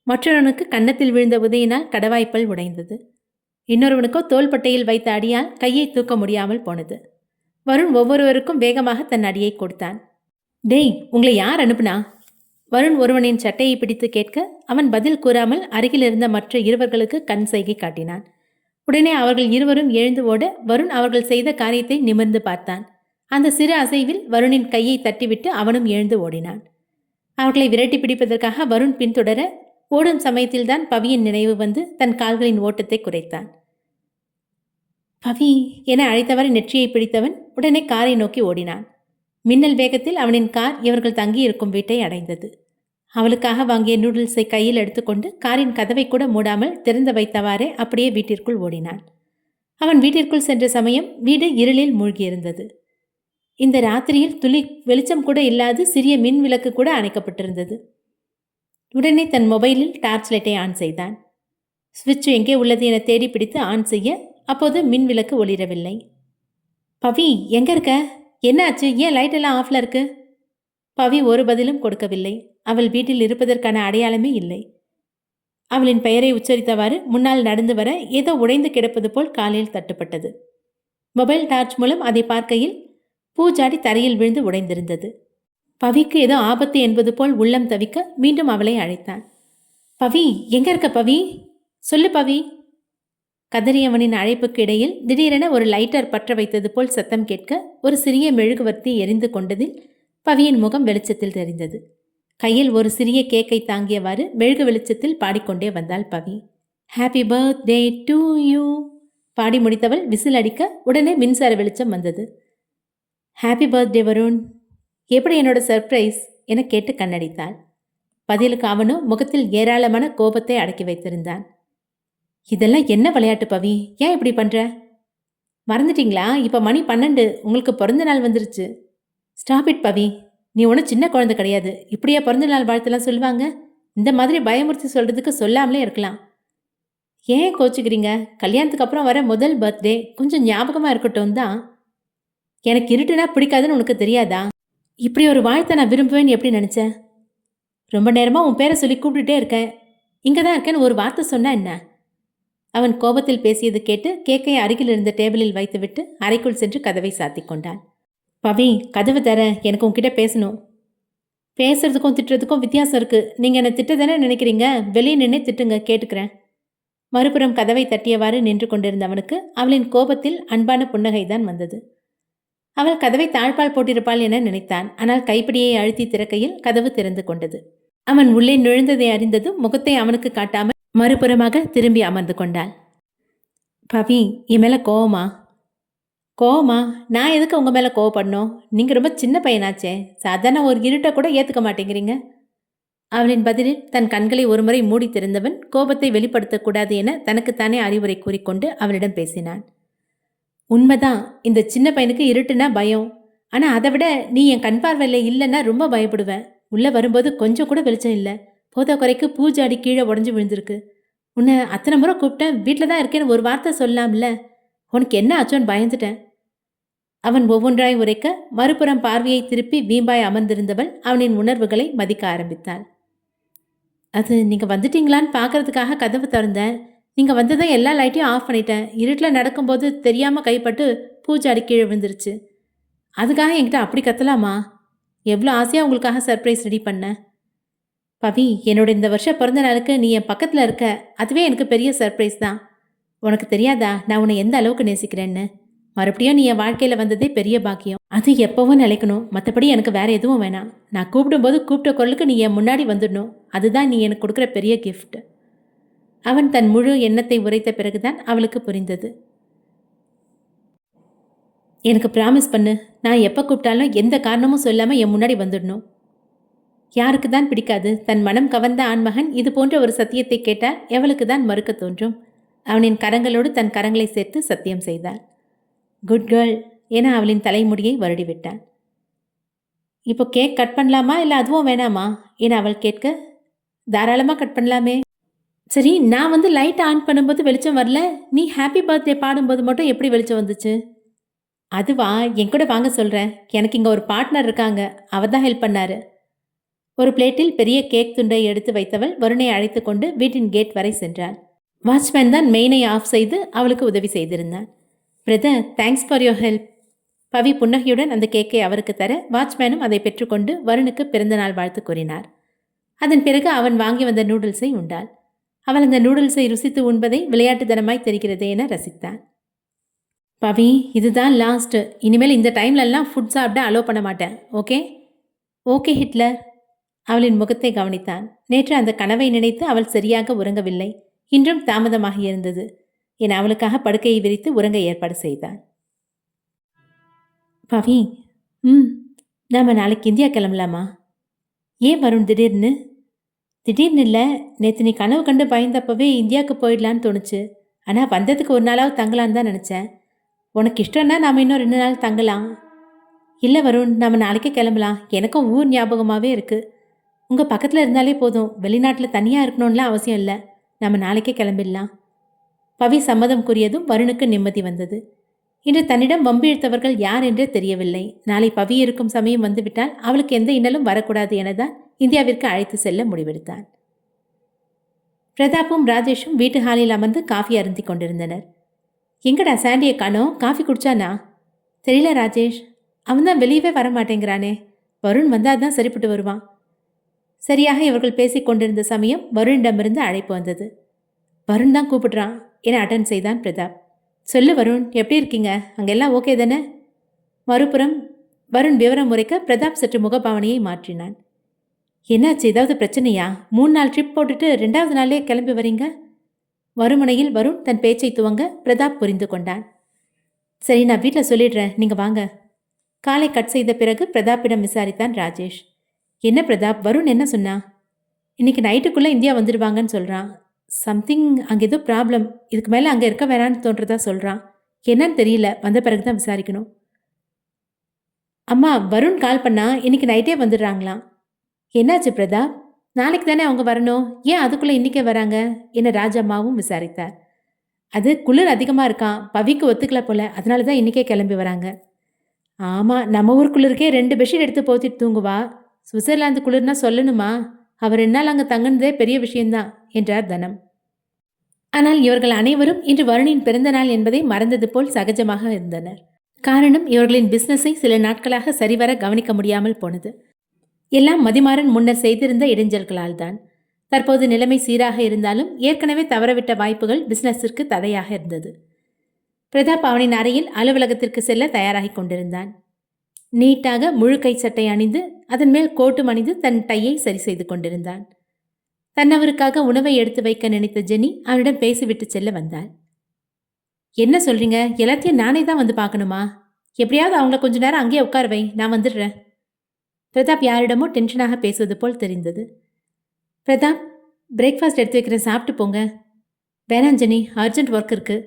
S1: மற்றொருவனுக்கு கன்னத்தில் விழுந்த உதையினால் கடவாய்ப்பல் உடைந்தது. இன்னொருவனுக்கோ தோள்பட்டையில் வைத்த அடியால் கையை தூக்க முடியாமல் போனது. வருண் ஒவ்வொருவருக்கும் வேகமாக தன் அடியை கொடுத்தான். டேய், உங்களை யார் அனுப்புனா? வருண் ஒருவனின் சட்டையை பிடித்து கேட்க அவன் பதில் கூறாமல் அருகில் இருந்த மற்ற இருவர்களுக்கு கண் சைகை காட்டினான். உடனே அவர்கள் இருவரும் எழுந்து ஓட வருண் அவர்கள் செய்த காரியத்தை நிமிர்ந்து பார்த்தான். அந்த சிறு அசைவில் வருணின் கையை தட்டிவிட்டு அவனும் எழுந்து ஓடினான். அவர்களை விரட்டி பிடிப்பதற்காக வருண் பின்தொடர ஓடும் சமயத்தில்தான் பவியின் நினைவு வந்து தன் கால்களின் ஓட்டத்தை குறைத்தான். பவி என அழைத்தவரை நெற்றியை பிடித்தவன் உடனே காரை நோக்கி ஓடினான். மின்னல் வேகத்தில் அவனின் கார் இவர்கள் தங்கியிருக்கும் வீட்டை அடைந்தது. அவளுக்காக வாங்கிய நூடுல்ஸை கையில் எடுத்துக்கொண்டு காரின் கதவை கூட மூடாமல் திறந்து வைத்தவாறே அப்படியே வீட்டிற்குள் ஓடினான். அவன் வீட்டிற்குள் சென்ற சமயம் வீடு இருளில் மூழ்கியிருந்தது. இந்த ராத்திரியில் துளி வெளிச்சம் கூட இல்லாது சிறிய மின் விளக்கு கூட அணைக்கப்பட்டிருந்தது. உடனே தன் மொபைலில் டார்ச் லைட்டை ஆன் செய்தான். சுவிட்ச் எங்கே உள்ளது என தேடி பிடித்து ஆன் செய்ய அப்போது மின் விளக்கு ஒளிரவில்லை. பவி, எங்க இருக்க? என்ன ஆச்சு? ஏன் லைட்டெல்லாம் ஆஃப்ல இருக்கு? பவி ஒரு பதிலும் கொடுக்கவில்லை. அவள் வீட்டில் இருப்பதற்கான அடையாளமே இல்லை. அவளின் பெயரை உச்சரித்தவாறு முன்னால் நடந்து வர ஏதோ உடைந்து கிடப்பது போல் காலில் தட்டுப்பட்டது. மொபைல் டார்ச் மூலம் அதை பார்க்கையில் பூஜாடி தரையில் விழுந்து உடைந்திருந்தது. பவிக்கு ஏதோ ஆபத்து என்பது போல் உள்ளம் தவிக்க மீண்டும் அவளை அழைத்தான். பவி, எங்க இருக்க பவி? சொல்லு பவி. கதறியவனின் அழைப்புக்கு இடையில் திடீரென ஒரு லைட்டர் பற்ற வைத்தது போல் சத்தம் கேட்க ஒரு சிறிய மெழுகுவர்த்தி எரிந்து கொண்டதில் பவியின் முகம் வெளிச்சத்தில் தெரிந்தது. கையில் ஒரு சிறிய கேக்கை தாங்கியவாறு மெழுகு வெளிச்சத்தில் பாடிக்கொண்டே வந்தாள் Pavi. Happy birthday to you பாடி முடித்தவள் விசில் அடிக்க உடனே மின்சார வெளிச்சம் வந்தது. ஹாப்பி பர்த்டே வருண், எப்படி என்னோட சர்ப்ரைஸ் என கேட்டு கண்ணடித்தாள். பதிலுக்கு அவனோ முகத்தில் ஏராளமான கோபத்தை அடக்கி வைத்திருந்தான். இதெல்லாம் என்ன விளையாட்டு பவி? ஏன் இப்படி பண்ற? மறந்துட்டீங்களா? இப்போ மணி 12, உங்களுக்கு பிறந்த நாள் வந்துருச்சு. ஸ்டாப் இட் பவி, நீ ஒன்றும் சின்ன குழந்தை கிடையாது. இப்படியா பிறந்த நாள் வாழ்த்தெல்லாம் சொல்லுவாங்க? இந்த மாதிரி பயமுறுத்தி சொல்றதுக்கு சொல்லாமலே இருக்கலாம். ஏன் கோச்சுக்கிறீங்க? கல்யாணத்துக்கு அப்புறம் வர முதல் பர்த்டே, கொஞ்சம் ஞாபகமாக இருக்கட்டும் தான். எனக்கு இருட்டுனா பிடிக்காதுன்னு உனக்கு தெரியாதா? இப்படி ஒரு வாழ்த்தை நான் விரும்புவேன்னு எப்படி நினச்சேன்? ரொம்ப நேரமாக உன் பேரை சொல்லி கூப்பிட்டுட்டே இருக்கேன். இங்கே தான் இருக்கேன்னு ஒரு வார்த்தை சொன்னா என்ன? அவன் கோபத்தில் பேசியது கேட்டு கேக்கை அருகில் இருந்த டேபிளில் வைத்துவிட்டு அறைக்குள் சென்று கதவை சாத்தி கொண்டான். பவி, கதவு தர, எனக்கு உன்கிட்ட பேசணும். பேசுறதுக்கும் திட்டுறதுக்கும் வித்தியாசம் இருக்கு. நீங்கள் என்னை திட்ட தானே நினைக்கிறீங்க? வெளியே நின்னே திட்டுங்க, கேட்டுக்கிறேன். மறுபுறம் கதவை தட்டியவாறு நின்று கொண்டிருந்தவனுக்கு அவளின் கோபத்தில் அன்பான புன்னகைதான் வந்தது. அவள் கதவை தாழ்பால் போட்டிருப்பாள் என நினைத்தான். ஆனால் கைப்பிடியை அழுத்தி திறக்கையில் கதவு திறந்து கொண்டது. அவன் உள்ளே நுழைந்ததை அறிந்ததும் முகத்தை அவனுக்கு காட்டாமல் மறுபுறமாக திரும்பி அமர்ந்து கொண்டாள். பவி, என் மேலே கோவமா? கோவமா? நான் எதுக்கு உங்கள் மேலே கோவப்படணும்? நீங்கள் ரொம்ப சின்ன பையனாச்சே. சாதாரண ஒரு இருட்டை கூட ஏற்றுக்க மாட்டேங்கிறீங்க. அவளின் பதிலில் தன் கண்களை ஒருமுறை மூடி திறந்தவன் கோபத்தை வெளிப்படுத்தக்கூடாது என தனக்குத்தானே அறிவுரை கூறிக்கொண்டு அவளிடம் பேசினான். உண்மைதான், இந்த சின்ன பையனுக்கு இருட்டுனா பயம். ஆனால் அதை விட நீ என் கண் பார்வையில் இல்லைன்னா ரொம்ப பயப்படுவேன். உள்ளே வரும்போது கொஞ்சம் கூட வெளிச்சம் இல்லை. போத குறைக்கு பூஜாடி கீழே உடஞ்சி விழுந்திருக்கு. உன்னை அத்தனை முறை கூப்பிட்டேன், வீட்டில் தான் இருக்கேன்னு ஒரு வார்த்தை சொல்லலாம்ல. உனக்கு என்ன ஆச்சோன்னு பயந்துட்டேன். அவன் ஒவ்வொன்றாய் உரைக்க மறுபுறம் பார்வையை திருப்பி வீம்பாய் அமர்ந்திருந்தவள் அவனின் உணர்வுகளை மதிக்க ஆரம்பித்தாள். அது நீங்கள் வந்துட்டீங்களான்னு பார்க்கறதுக்காக கதவு திறந்தேன். நீங்கள் வந்ததான் எல்லா லைட்டையும் ஆஃப் பண்ணிட்டேன். இருட்டில் நடக்கும்போது தெரியாமல் கைப்பட்டு பூஜாடி கீழே விழுந்துருச்சு. அதுக்காக என்கிட்ட அப்படி கத்தலாமா? எவ்வளோ ஆசையாக உங்களுக்காக சர்ப்ரைஸ் ரெடி பண்ணேன். பவி, என்னோட இந்த வருஷம் பிறந்த நாளுக்கு நீ என் பக்கத்தில் இருக்க, அதுவே எனக்கு பெரிய சர்ப்ரைஸ் தான். உனக்கு தெரியாதா நான் உன்னை எந்த அளவுக்கு நேசிக்கிறேன்னு? மறுபடியும் நீ என் வாழ்க்கையில் வந்ததே பெரிய பாக்கியம். அது எப்பவும் நிலைக்கணும். மற்றபடி எனக்கு வேற எதுவும் வேணாம். நான் கூப்பிடும்போது கூப்பிட்ட குரலுக்கு நீ என் முன்னாடி வந்துடணும். அதுதான் நீ எனக்கு கொடுக்குற பெரிய கிஃப்ட். அவன் தன் முழு எண்ணத்தை உரைத்த பிறகுதான் அவளுக்கு புரிந்தது. எனக்கு ப்ராமிஸ் பண்ணு, நான் எப்போ கூப்பிட்டாலும் எந்த காரணமும் சொல்லாமல் என் முன்னாடி வந்துடணும். யாருக்கு தான் பிடிக்காது? தன் மனம் கவர்ந்த ஆண்மகன் இது போன்ற ஒரு சத்தியத்தை கேட்டால் எவளுக்கு தான் மறுக்க தோன்றும்? அவனின் கரங்களோடு தன் கரங்களை சேர்த்து சத்தியம் செய்தாள். குட் கேர்ள் என அவளின் தலைமுடியை வருடிவிட்டான். இப்போ கேக் கட் பண்ணலாமா இல்லை அதுவும் வேணாமா என அவள் கேட்க, தாராளமாக கட் பண்ணலாமே. சரி, நான் வந்து லைட் ஆன் பண்ணும்போது வெளிச்சம் வரல, நீ ஹாப்பி பர்த்டே பாடும்போது மட்டும் எப்படி வெளிச்சம் வந்துச்சு? அதுவா, என் கூட வாங்க சொல்கிறேன். எனக்கு இங்கே ஒரு பார்ட்னர் இருக்காங்க, அவர் தான் ஹெல்ப் பண்ணாரு. ஒரு பிளேட்டில் பெரிய கேக் துண்டை எடுத்து வைத்தவள் வருணை அழைத்து கொண்டு வீட்டின் கேட் வரை சென்றாள். வாட்ச்மேன் தான் மெயினை ஆஃப் செய்து அவளுக்கு உதவி செய்திருந்தான். Brother, thanks for your help. Pavi புன்னகையுடன் அந்த கேக்கை அவருக்கு தர வாட்ச்மேனும் அதை பெற்றுக்கொண்டு வருணுக்கு பிறந்தநாள் வாழ்த்து கூறினார். அதன் பிறகு அவன் வாங்கி வந்த நூடுல்ஸை உண்டாள். அவள் அந்த நூடுல்ஸை ருசித்து உண்பதை விளையாட்டுத்தனமாய் தெரிகிறதே என ரசித்தான். பவி, இதுதான் லாஸ்ட். இனிமேல் இந்த டைம்லெல்லாம் ஃபுட் சாப்பிட அலோவ் பண்ண மாட்டேன். ஓகே? Okay Hitler. அவளின் முகத்தை கவனித்தான். நேற்று அந்த கனவை நினைத்து அவள் சரியாக உறங்கவில்லை. இன்றும் தாமதமாக இருந்தது என அவளுக்காக படுக்கையை விரித்து உறங்க ஏற்பாடு செய்தான். பவி, நாம் நாளைக்கு இந்தியா கிளம்பலாமா? ஏன் வருண் திடீர்னு? திடீர்னு இல்லை, நேற்று நீ கனவு கண்டு பயந்தப்பவே இந்தியாவுக்கு போயிடலான்னு தோணுச்சு. ஆனால் வந்ததுக்கு ஒரு நாளாவது தங்கலான்னு தான் நினச்சேன். உனக்கு இஷ்டம்னா நாம் இன்னும் 2 நாள் தங்கலாம். இல்லை வருண், நம்ம நாளைக்கே கிளம்பலாம். எனக்கும் ஊர் ஞாபகமாகவே இருக்குது. உங்கள் பக்கத்தில் இருந்தாலே போதும். வெளிநாட்டில் தனியாக இருக்கணும்லாம் அவசியம் இல்லை. நம்ம நாளைக்கே கிளம்பிடலாம். பவி சம்மதம் கூறியதும் வருணுக்கு நிம்மதி வந்தது. இன்று தன்னிடம் வம்பு இழுத்தவர்கள் யார் என்றே தெரியவில்லை. நாளை பவி இருக்கும் சமயம் வந்துவிட்டால் அவளுக்கு எந்த இன்னலும் வரக்கூடாது எனதான் இந்தியாவிற்கு அழைத்து செல்ல முடிவெடுத்தான். பிரதாப்பும் ராஜேஷும் வீட்டு ஹாலில் அமர்ந்து காஃபி அருந்தி கொண்டிருந்தனர். எங்கடா சாண்டியை காணோம்? காஃபி குடிச்சானா? தெரியல ராஜேஷ், அவன் தான் வெளியவே வரமாட்டேங்கிறானே. வருண் வந்தால் தான் சரிப்பட்டு வருவான். சரியாக இவர்கள் பேசிக் கொண்டிருந்த சமயம் வருணிடமிருந்து அழைப்பு வந்தது. வருண் தான் கூப்பிடுறான் என அட்டன் செய்தான் பிரதாப். சொல்லு வருண், எப்படி இருக்கீங்க? அங்கெல்லாம் ஓகே தானே? மறுபுறம் வருண் விவரம் முறைக்க பிரதாப் சற்று முகபாவனையை மாற்றினான். என்னாச்சு, ஏதாவது பிரச்சனையா? 3 நாள் ட்ரிப் போட்டுட்டு 2வது நாளே கிளம்பி வரீங்க? வருமுனையில் வருண் தன் பேச்சை துவங்க பிரதாப் புரிந்து கொண்டான். சரி, நான் வீட்டில் சொல்லிடுறேன், நீங்கள் வாங்க. காலை கட் செய்த பிறகு பிரதாப்பிடம் விசாரித்தான் ராஜேஷ். என்ன பிரதாப், வருண் என்ன சொன்னா? இன்னைக்கு நைட்டுக்குள்ளே இந்தியா வந்துடுவாங்கன்னு சொல்கிறான். சம்திங் அங்கே ஏதோ ப்ராப்ளம். இதுக்கு மேலே அங்கே இருக்க வேணான்னு தோன்றதா சொல்கிறான். என்னன்னு தெரியல, வந்த பிறகு தான் விசாரிக்கணும். அம்மா, வருண் கால் பண்ணா இன்னைக்கு நைட்டே வந்துடுறாங்களாம். என்னாச்சு பிரதாப்? நாளைக்கு தானே அவங்க வரணும், ஏன் அதுக்குள்ளே இன்றைக்கே வராங்க என ராஜம்மாவும் விசாரித்தார். அது குளிர் அதிகமாக இருக்கான், பவிக்கு ஒத்துக்கல போல, அதனால தான் இன்றைக்கே கிளம்பி வராங்க. ஆமாம், நம்ம ஊர் குளிருக்கே 2 பெட்ஷீட் எடுத்து போத்திட்டு தூங்குவா. சுவிட்சர்லாந்து குளிர்னா சொல்லணுமா? அவர் 2 நாள் அங்கே தங்குனதே பெரிய விஷயம்தான் என்றார் தனம். ஆனால் இவர்கள் அனைவரும் இன்று வருணின் பிறந்த நாள் என்பதை மறந்தது போல் சகஜமாக இருந்தனர். காரணம், இவர்களின் பிஸ்னஸை சில நாட்களாக சரிவர கவனிக்க முடியாமல் போனது. எல்லாம் மதிமாறன் முன்னர் செய்திருந்த இடைஞ்சல்களால் தான். தற்போது நிலைமை சீராக இருந்தாலும் ஏற்கனவே தவறவிட்ட வாய்ப்புகள் பிசினஸிற்கு தடையாக இருந்தது. பிரதாப் அவனின் அறையில் அலுவலகத்திற்கு செல்ல தயாராகி கொண்டிருந்தான். நீட்டாக முழு கை சட்டை அணிந்து அதன் மேல் கோட்டும் அணிந்து தன் டையை சரி செய்து கொண்டிருந்தான். தன்னவருக்காக உணவை எடுத்து வைக்க நினைத்த ஜெனி அவனிடம் பேசிவிட்டு செல்ல வந்தாள். என்ன சொல்றீங்க? எல்லாத்தையும் நானே தான் வந்து பார்க்கணுமா? எப்படியாவது அவங்கள கொஞ்ச நேரம் அங்கேயே உட்கார வை, நான் வந்துடுறேன். பிரதாப் யாரிடமோ டென்ஷனாக பேசுவது போல் தெரிந்தது. பிரதாப், பிரேக்ஃபாஸ்ட் எடுத்து வைக்கிறேன், சாப்பிட்டு போங்க. வேணாம் ஜெனி, அர்ஜென்ட் ஒர்க் இருக்கு.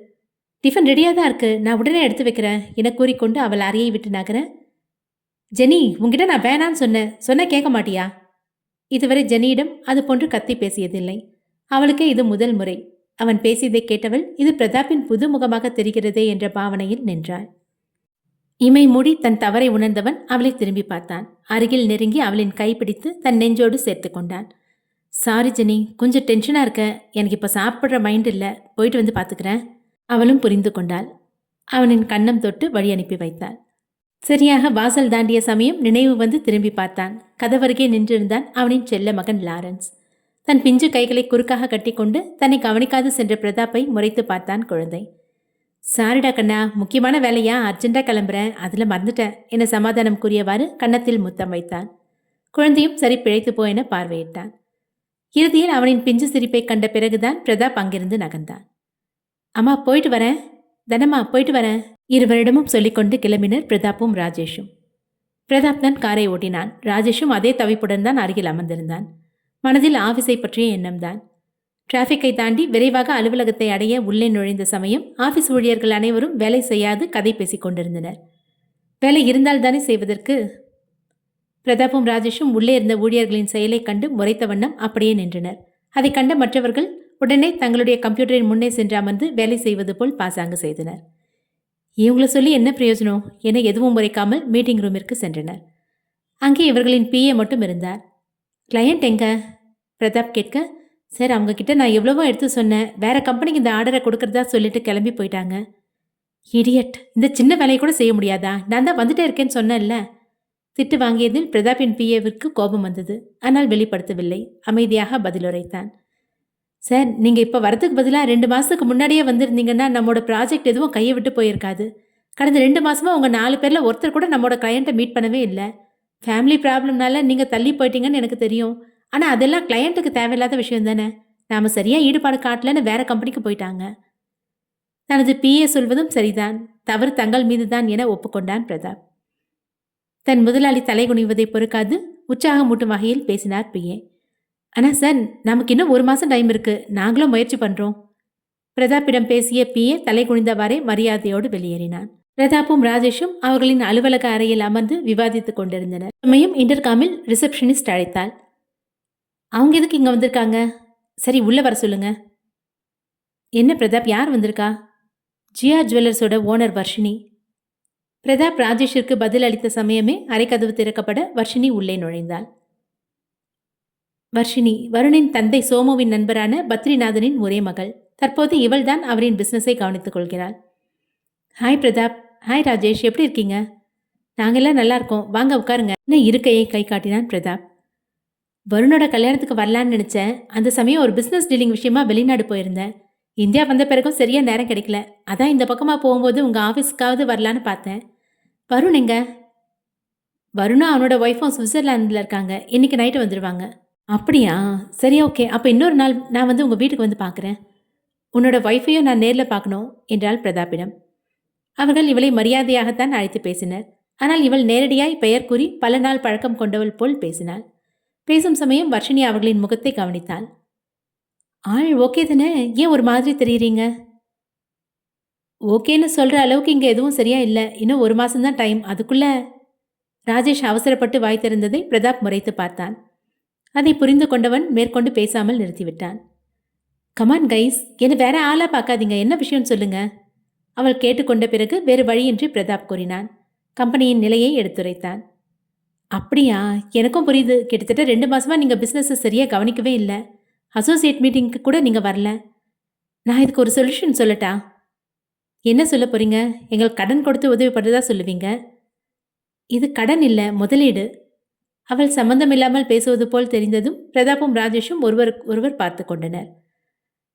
S1: டிஃபன் ரெடியாக தான் இருக்கு, நான் உடனே எடுத்து வைக்கிறேன் என கூறிக்கொண்டு அவள் அறையை விட்டு நகர, ஜெனி, உங்ககிட்ட நான் வேணான்னு சொன்ன கேட்க மாட்டியா? இதுவரை ஜெனியிடம் அது போன்று கத்தி பேசியதில்லை. அவளுக்கே இது முதல் முறை. அவன் பேசியதை கேட்டவள், இது பிரதாப்பின் புது முகமாக தெரிகிறதே என்ற பாவனையில் நின்றாள். இமை மூடி தன் தவறை உணர்ந்தவன் அவளை திரும்பி பார்த்தான். அருகில் நெருங்கி அவளின் கைப்பிடித்து தன் நெஞ்சோடு சேர்த்து கொண்டான். சாரி ஜெனி, கொஞ்சம் டென்ஷனாக இருக்க, எனக்கு இப்போ சாப்பிட்ற மைண்ட் இல்லை, போயிட்டு வந்து பார்த்துக்கிறேன். அவளும் புரிந்து கொண்டாள். அவனின் கன்னம் தொட்டு வழி அனுப்பி வைத்தாள். சரியாக வாசல் தாண்டிய சமயம் நினைவு வந்து திரும்பி பார்த்தான். கதவருகே நின்றிருந்தான் அவனின் செல்ல மகன் லாரன்ஸ். தன் பிஞ்சு கைகளை குறுக்காக கட்டிக்கொண்டு தன்னை கவனிக்காது சென்ற பிரதாப்பை முறைத்து பார்த்தான் குழந்தை. சாரிடா கண்ணா, முக்கியமான வேலையா, அர்ஜென்ட்டாக கிளம்புறேன், அதில் மறந்துட்டேன் என சமாதானம் கூறியவாறு கன்னத்தில் முத்தம் வைத்தான். குழந்தையும் சரி பிழைத்து போ என பார்வையிட்டான். இறுதியில் அவனின் பிஞ்சு சிரிப்பை கண்ட பிறகுதான் பிரதாப் அங்கிருந்து நகர்ந்தான். அம்மா போயிட்டு வரேன், தனம்மா போயிட்டு வரேன், இருவரிடமும் சொல்லிக்கொண்டு கிளம்பினர் பிரதாப்பும் ராஜேஷும். பிரதாப் தான் காரை ஓட்டினான். ராஜேஷும் அதே தவிப்புடன் தான் அருகில் அமர்ந்திருந்தான். மனதில் ஆஃபீஸை பற்றிய எண்ணம்தான். டிராஃபிக்கை தாண்டி விரைவாக அலுவலகத்தை அடைய உள்ளே நுழைந்த சமயம் ஆஃபீஸ் ஊழியர்கள் அனைவரும் வேலை செய்யாது கதை பேசிக் கொண்டிருந்தனர். வேலை இருந்தால்தானே செய்வதற்கு? பிரதாப்பும் ராஜேஷும் உள்ளே இருந்த ஊழியர்களின் செயலை கண்டு முறைத்த வண்ணம் அப்படியே நின்றனர். அதை கண்ட மற்றவர்கள் உடனே தங்களுடைய கம்ப்யூட்டரின் முன்னே சென்று அமர்ந்து வேலை செய்வது போல் பாசாங்கு செய்தனர். இவங்களை சொல்லி என்ன பிரயோஜனம் என எதுவும் முறைக்காமல் மீட்டிங் ரூமிற்கு சென்றனர். அங்கே இவர்களின் பிஏ மட்டும் இருந்தார். கிளையண்ட் எங்க? பிரதாப் கேட்க, சார், அவங்க கிட்ட நான் எவ்வளவோ எடுத்து சொன்னேன், வேற கம்பெனிக்கு இந்த ஆர்டரை கொடுக்கறதா சொல்லிட்டு கிளம்பி போயிட்டாங்க. இடியட், இந்த சின்ன வேலையை கூட செய்ய முடியாதா? நான் தான் வந்துட்டே இருக்கேன்னு சொன்னேன்ல. திட்டு வாங்கியதில் பிரதாப்பின் பிஏவிற்கு கோபம் வந்தது. ஆனால் வெளிப்படுத்தவில்லை. அமைதியாக பதிலுரைத்தான். சார், நீங்கள் இப்போ வரதுக்கு பதிலாக 2 மாதத்துக்கு முன்னாடியே வந்திருந்தீங்கன்னா நம்மளோட ப்ராஜெக்ட் எதுவும் கையை விட்டு போயிருக்காது. கடந்த 2 மாதமாக உங்கள் 4 பேரில் ஒருத்தர் கூட நம்மளோட கிளையண்ட்டை மீட் பண்ணவே இல்லை. ஃபேமிலி ப்ராப்ளம்னால நீங்கள் தள்ளி போயிட்டீங்கன்னு எனக்கு தெரியும். ஆனால் அதெல்லாம் கிளையண்ட்டுக்கு தேவையில்லாத விஷயம் தானே. நாம் சரியாக ஈடுபாடு காட்டலன்னு வேற கம்பெனிக்கு போயிட்டாங்க. தனது பிஏ சொல்வதும் சரிதான், தவறு தங்கள் மீதுதான் என ஒப்புக்கொண்டான் பிரதாப். தன் முதலாளி தலை குனிவதை பொறுக்காது உற்சாகமூட்டும் வகையில் பேசினார் பிஏ. ஆனால் சார், நமக்கு இன்னும் 1 மாதம் டைம் இருக்கு, நாங்களும் முயற்சி பண்ணுறோம். பிரதாப்பிடம் பேசிய பிஏ தலை குனிந்தவாறே மரியாதையோடு வெளியேறினான். பிரதாப்பும் ராஜேஷும் அவர்களின் அலுவலக அறையில் அமர்ந்து விவாதித்துக் கொண்டிருந்தனர். சமயம் இன்டர்காமில் ரிசப்ஷனிஸ்ட் அழைத்தாள். அவங்க எதுக்கு இங்கே வந்திருக்காங்க? சரி, உள்ள வர சொல்லுங்க. என்ன பிரதாப், யார் வந்திருக்கா? ஜியா ஜுவல்லர்ஸோட ஓனர் வர்ஷினி. பிரதாப் ராஜேஷிற்கு பதில் அளித்த சமயமே அரைக்கதவு திறக்கப்பட வர்ஷினி உள்ளே நுழைந்தாள். வர்ஷினி வருணின் தந்தை சோமுவின் நண்பரான பத்ரிநாதனின் ஒரே மகள். தற்போது இவள்தான் அவரின் பிசினஸை கவனித்துக் கொள்கிறாள். ஹாய் பிரதாப். ஹாய் ராஜேஷ், எப்படி இருக்கீங்க? நாங்கெல்லாம் நல்லா இருக்கோம், வாங்க உட்காருங்க. இருக்கையை கை காட்டினான் பிரதாப். வருணோட கல்யாணத்துக்கு வரலான்னு நினைச்சேன். அந்த சமயம் ஒரு பிசினஸ் டீலிங் விஷயமா வெளிநாடு போயிருந்தேன். இந்தியா வந்த பிறகும் சரியா நேரம் கிடைக்கல. அதான் இந்த பக்கமாக போகும்போது உங்கள் ஆஃபீஸ்க்காவது வரலான்னு பார்த்தேன். வருண் எங்க? வருணும் அவனோட ஒய்ஃபும் சுவிட்சர்லாந்தில் இருக்காங்க. இன்னைக்கு நைட்டு வந்துடுவாங்க. அப்படியா? சரி, ஓகே. அப்போ இன்னொரு நாள் நான் வந்து உங்கள் வீட்டுக்கு வந்து பார்க்குறேன். உன்னோட ஒய்ஃபையும் நான் நேரில் பார்க்கணும் என்றாள் பிரதாப்பிடம். அவர்கள் இவளை மரியாதையாகத்தான் அழைத்து பேசினர். ஆனால் இவள் நேரடியாய் பெயர் கூறி பல நாள் பழக்கம் கொண்டவள் போல் பேசினாள். பேசும் சமயம் வர்ஷினி அவர்களின் முகத்தை கவனித்தாள். ஆள் ஓகே தானே? ஏன் ஒரு மாதிரி தெரியுறீங்க? ஓகேன்னு சொல்கிற அளவுக்கு இங்கே எதுவும் சரியா இல்லை. இன்னும் 1 மாதம்தான் டைம். அதுக்குள்ள ராஜேஷ் அவசரப்பட்டு வாய் திறந்ததை பிரதாப் முறைத்து பார்த்தான். அதை புரிந்து கொண்டவன் மேற்கொண்டு பேசாமல் நிறுத்திவிட்டான். கமான் கைஸ், என்ன வேற ஆளாக பார்க்காதீங்க, என்ன விஷயம்னு சொல்லுங்க. அவள் கேட்டுக்கொண்ட பிறகு வேறு வழியின்றி பிரதாப் கூறினான். கம்பெனியின் நிலையை எடுத்துரைத்தான். அப்படியா? எனக்கும் புரியுது. கிட்டத்தட்ட 2 மாதமாக நீங்கள் பிஸ்னஸை சரியாக கவனிக்கவே இல்லை. அசோசியேட் மீட்டிங்க்கு கூட நீங்கள் வரல. நான் இதுக்கு ஒரு சொல்யூஷன் சொல்லட்டா? என்ன சொல்ல போகிறீங்க? எங்களுக்கு கடன் கொடுத்து உதவி பண்ணுறதா சொல்லுவீங்க. இது கடன் இல்லை, முதலீடு. அவள் சம்பந்தமில்லாமல் பேசுவது போல் தெரிந்ததும் பிரதாப்பும் ராஜேஷும் ஒருவர் பார்த்து கொண்டனர்.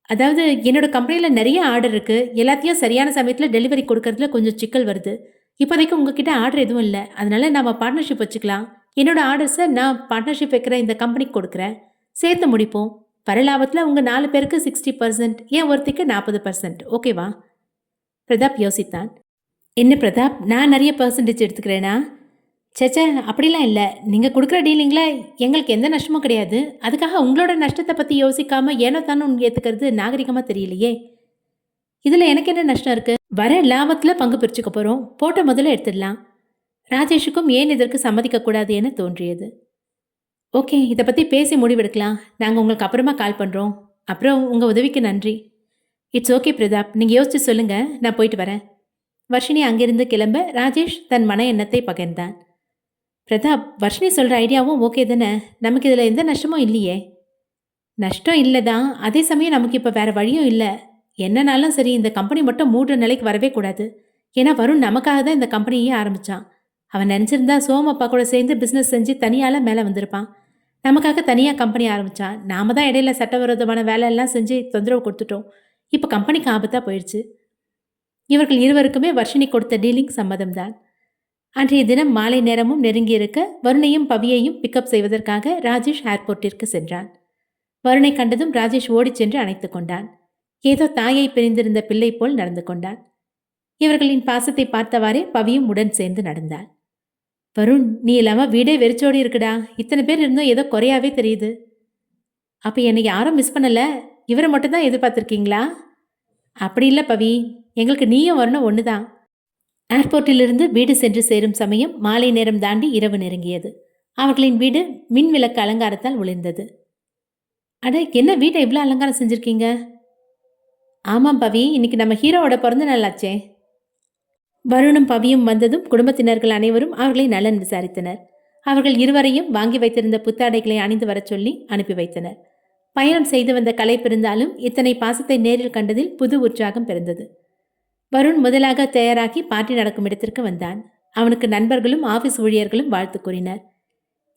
S1: அதாவது, என்னோட கம்பெனியில் நிறைய ஆர்டர் இருக்குது. எல்லாத்தையும் சரியான சமயத்தில் டெலிவரி கொடுக்கறதுல கொஞ்சம் சிக்கல் வருது. இப்போதைக்கு உங்ககிட்ட ஆர்டர் எதுவும் இல்லை. அதனால நாம் பார்ட்னர்ஷிப் வச்சுக்கலாம். என்னோட ஆர்டர்ஸை நான் பார்ட்னர்ஷிப் வைக்கிற இந்த கம்பெனிக்கு கொடுக்குறேன். சேர்த்து முடிப்போம். பரலாபத்தில் உங்கள் 4 பேருக்கு 60%, ஏன் ஒருத்திக்கு 40%. ஓகேவா? பிரதாப் யோசித்தான். என்ன பிரதாப், நான் நிறைய பர்சன்டேஜ் எடுத்துக்கிறேனா? சேச்சே, அப்படிலாம் இல்லை. நீங்கள் கொடுக்குற டீலிங்கில் எங்களுக்கு எந்த நஷ்டமும் கிடையாது. அதுக்காக உங்களோட நஷ்டத்தை பற்றி யோசிக்காமல் ஏனோ தானே ஏற்றுக்கிறது நாகரிகமாக தெரியலையே. இதில் எனக்கு என்ன நஷ்டம் இருக்குது? வர லாபத்தில் பங்கு பிரிச்சுக்க போகிறோம். போட்ட முதல்ல எடுத்துடலாம். ராஜேஷுக்கும் ஏன் இதற்கு சம்மதிக்கக்கூடாது என தோன்றியது. ஓகே, இதை பற்றி பேசி முடிவெடுக்கலாம். நாங்கள் உங்களுக்கு அப்புறமா கால் பண்ணுறோம். அப்புறம் உங்கள் உதவிக்கு நன்றி. இட்ஸ் ஓகே பிரதாப், நீங்கள் யோசிச்சு சொல்லுங்கள், நான் போயிட்டு வரேன். வர்ஷினி அங்கிருந்து கிளம்ப ராஜேஷ் தன் மன எண்ணத்தை பகிர்ந்தான். பிரதாப், வர்ஷினி சொல்கிற ஐடியாவும் ஓகே தானே? நமக்கு இதில் எந்த நஷ்டமும் இல்லையே. நஷ்டம் இல்லை தான், அதே சமயம் நமக்கு இப்போ வேறு வழியும் இல்லை. என்னன்னாலும் சரி, இந்த கம்பெனி மட்டும் மூடுற நிலைக்கு வரவே கூடாது. ஏன்னா வருண் நமக்காக தான் இந்த கம்பெனியே ஆரம்பித்தான். அவன் நினச்சிருந்தா சோமப்பா கூட சேர்ந்து பிஸ்னஸ் செஞ்சு தனியால் மேலே வந்திருப்பான். நமக்காக தனியாக கம்பெனி ஆரம்பித்தான். நாம தான் இடையில சட்டவிரோதமான வேலையெல்லாம் செஞ்சு தொந்தரவு கொடுத்துட்டோம். இப்போ கம்பெனிக்கு ஆபத்தாக போயிடுச்சு. இவர்கள் இருவருக்குமே வர்ஷினி கொடுத்த டீலிங் சம்மதம்தான். அன்றைய தினம் மாலை நேரமும் நெருங்கியிருக்க வருணையும் பவியையும் பிக்கப் செய்வதற்காக ராஜேஷ் ஏர்போர்ட்டிற்கு சென்றான். வருணை கண்டதும் ராஜேஷ் ஓடிச் சென்று அணைத்து கொண்டான். ஏதோ தாயை பிரிந்திருந்த பிள்ளை போல் நடந்து கொண்டான். இவர்களின் பாசத்தை பார்த்தவாறே பவியும் உடன் சேர்ந்து நடந்தாள். வருண், நீ இல்லாம வீடே வெறிச்சோடி இருக்குடா. இத்தனை பேர் இருந்தும் ஏதோ குறையாவே தெரியுது. அப்போ என்னை யாரும் மிஸ் பண்ணல, இவரை மட்டும் தான் எதிர்பார்த்துருக்கீங்களா? அப்படி இல்லை பவி, எங்களுக்கு நீயும் வரணும் ஒன்று தான். ஏர்போர்ட்டிலிருந்து வீடு சென்று சேரும் சமயம் மாலை நேரம் தாண்டி இரவு நெருங்கியது. அவர்களின் வீடு மின் விளக்கு அலங்காரத்தால் ஒளிர்ந்தது. அட, என்ன வீட்டை இவ்வளோ அலங்காரம் செஞ்சுருக்கீங்க? ஆமாம் பவி, இன்னைக்கு நம்ம ஹீரோவோட பிறந்த நாளாச்சே. வருணும் பவியும் வந்ததும் குடும்பத்தினர்கள் அனைவரும் அவர்களை நலன் விசாரித்தனர். அவர்கள் இருவரையும் வாங்கி வைத்திருந்த புத்தாடைகளை அணிந்து வரச் சொல்லி அனுப்பி வைத்தனர். பயணம் செய்து வந்த களைப்பிருந்தாலும் இத்தனை பாசத்தை நேரில் கண்டதில் புது உற்சாகம் பிறந்தது. வருண் முதலாக தயாராகி பார்ட்டி நடக்கும் இடத்திற்கு வந்தான். அவனுக்கு நண்பர்களும் ஆபீஸ் ஊழியர்களும் வாழ்த்து கூறினர்.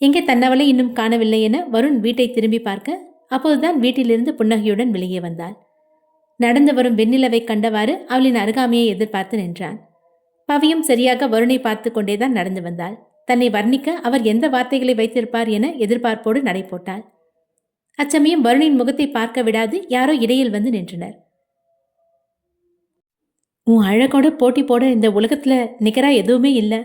S1: எங்கே தன்னவளை இன்னும் காணவில்லை என வருண் வீட்டை திரும்பி பார்க்க அப்போதுதான் வீட்டிலிருந்து புன்னகையுடன் வெளியே வந்தாள். நடந்து வரும் வெண்ணிலவை கண்டவாறு அவளின் அருகாமையை எதிர்பார்த்து நின்றான். பவியும் சரியாக வருணை பார்த்து கொண்டேதான் நடந்து வந்தாள். தன்னை வர்ணிக்க அவர் எந்த வார்த்தைகளை வைத்திருப்பார் என எதிர்பார்ப்போடு நடை போட்டாள். அச்சமயம் வருணின் முகத்தை பார்க்க விடாது யாரோ இடையில் வந்து நின்றனர். உன் அழகோட போட்டி போட இந்த உலகத்துல நிகரா எதுவுமே இல்லை.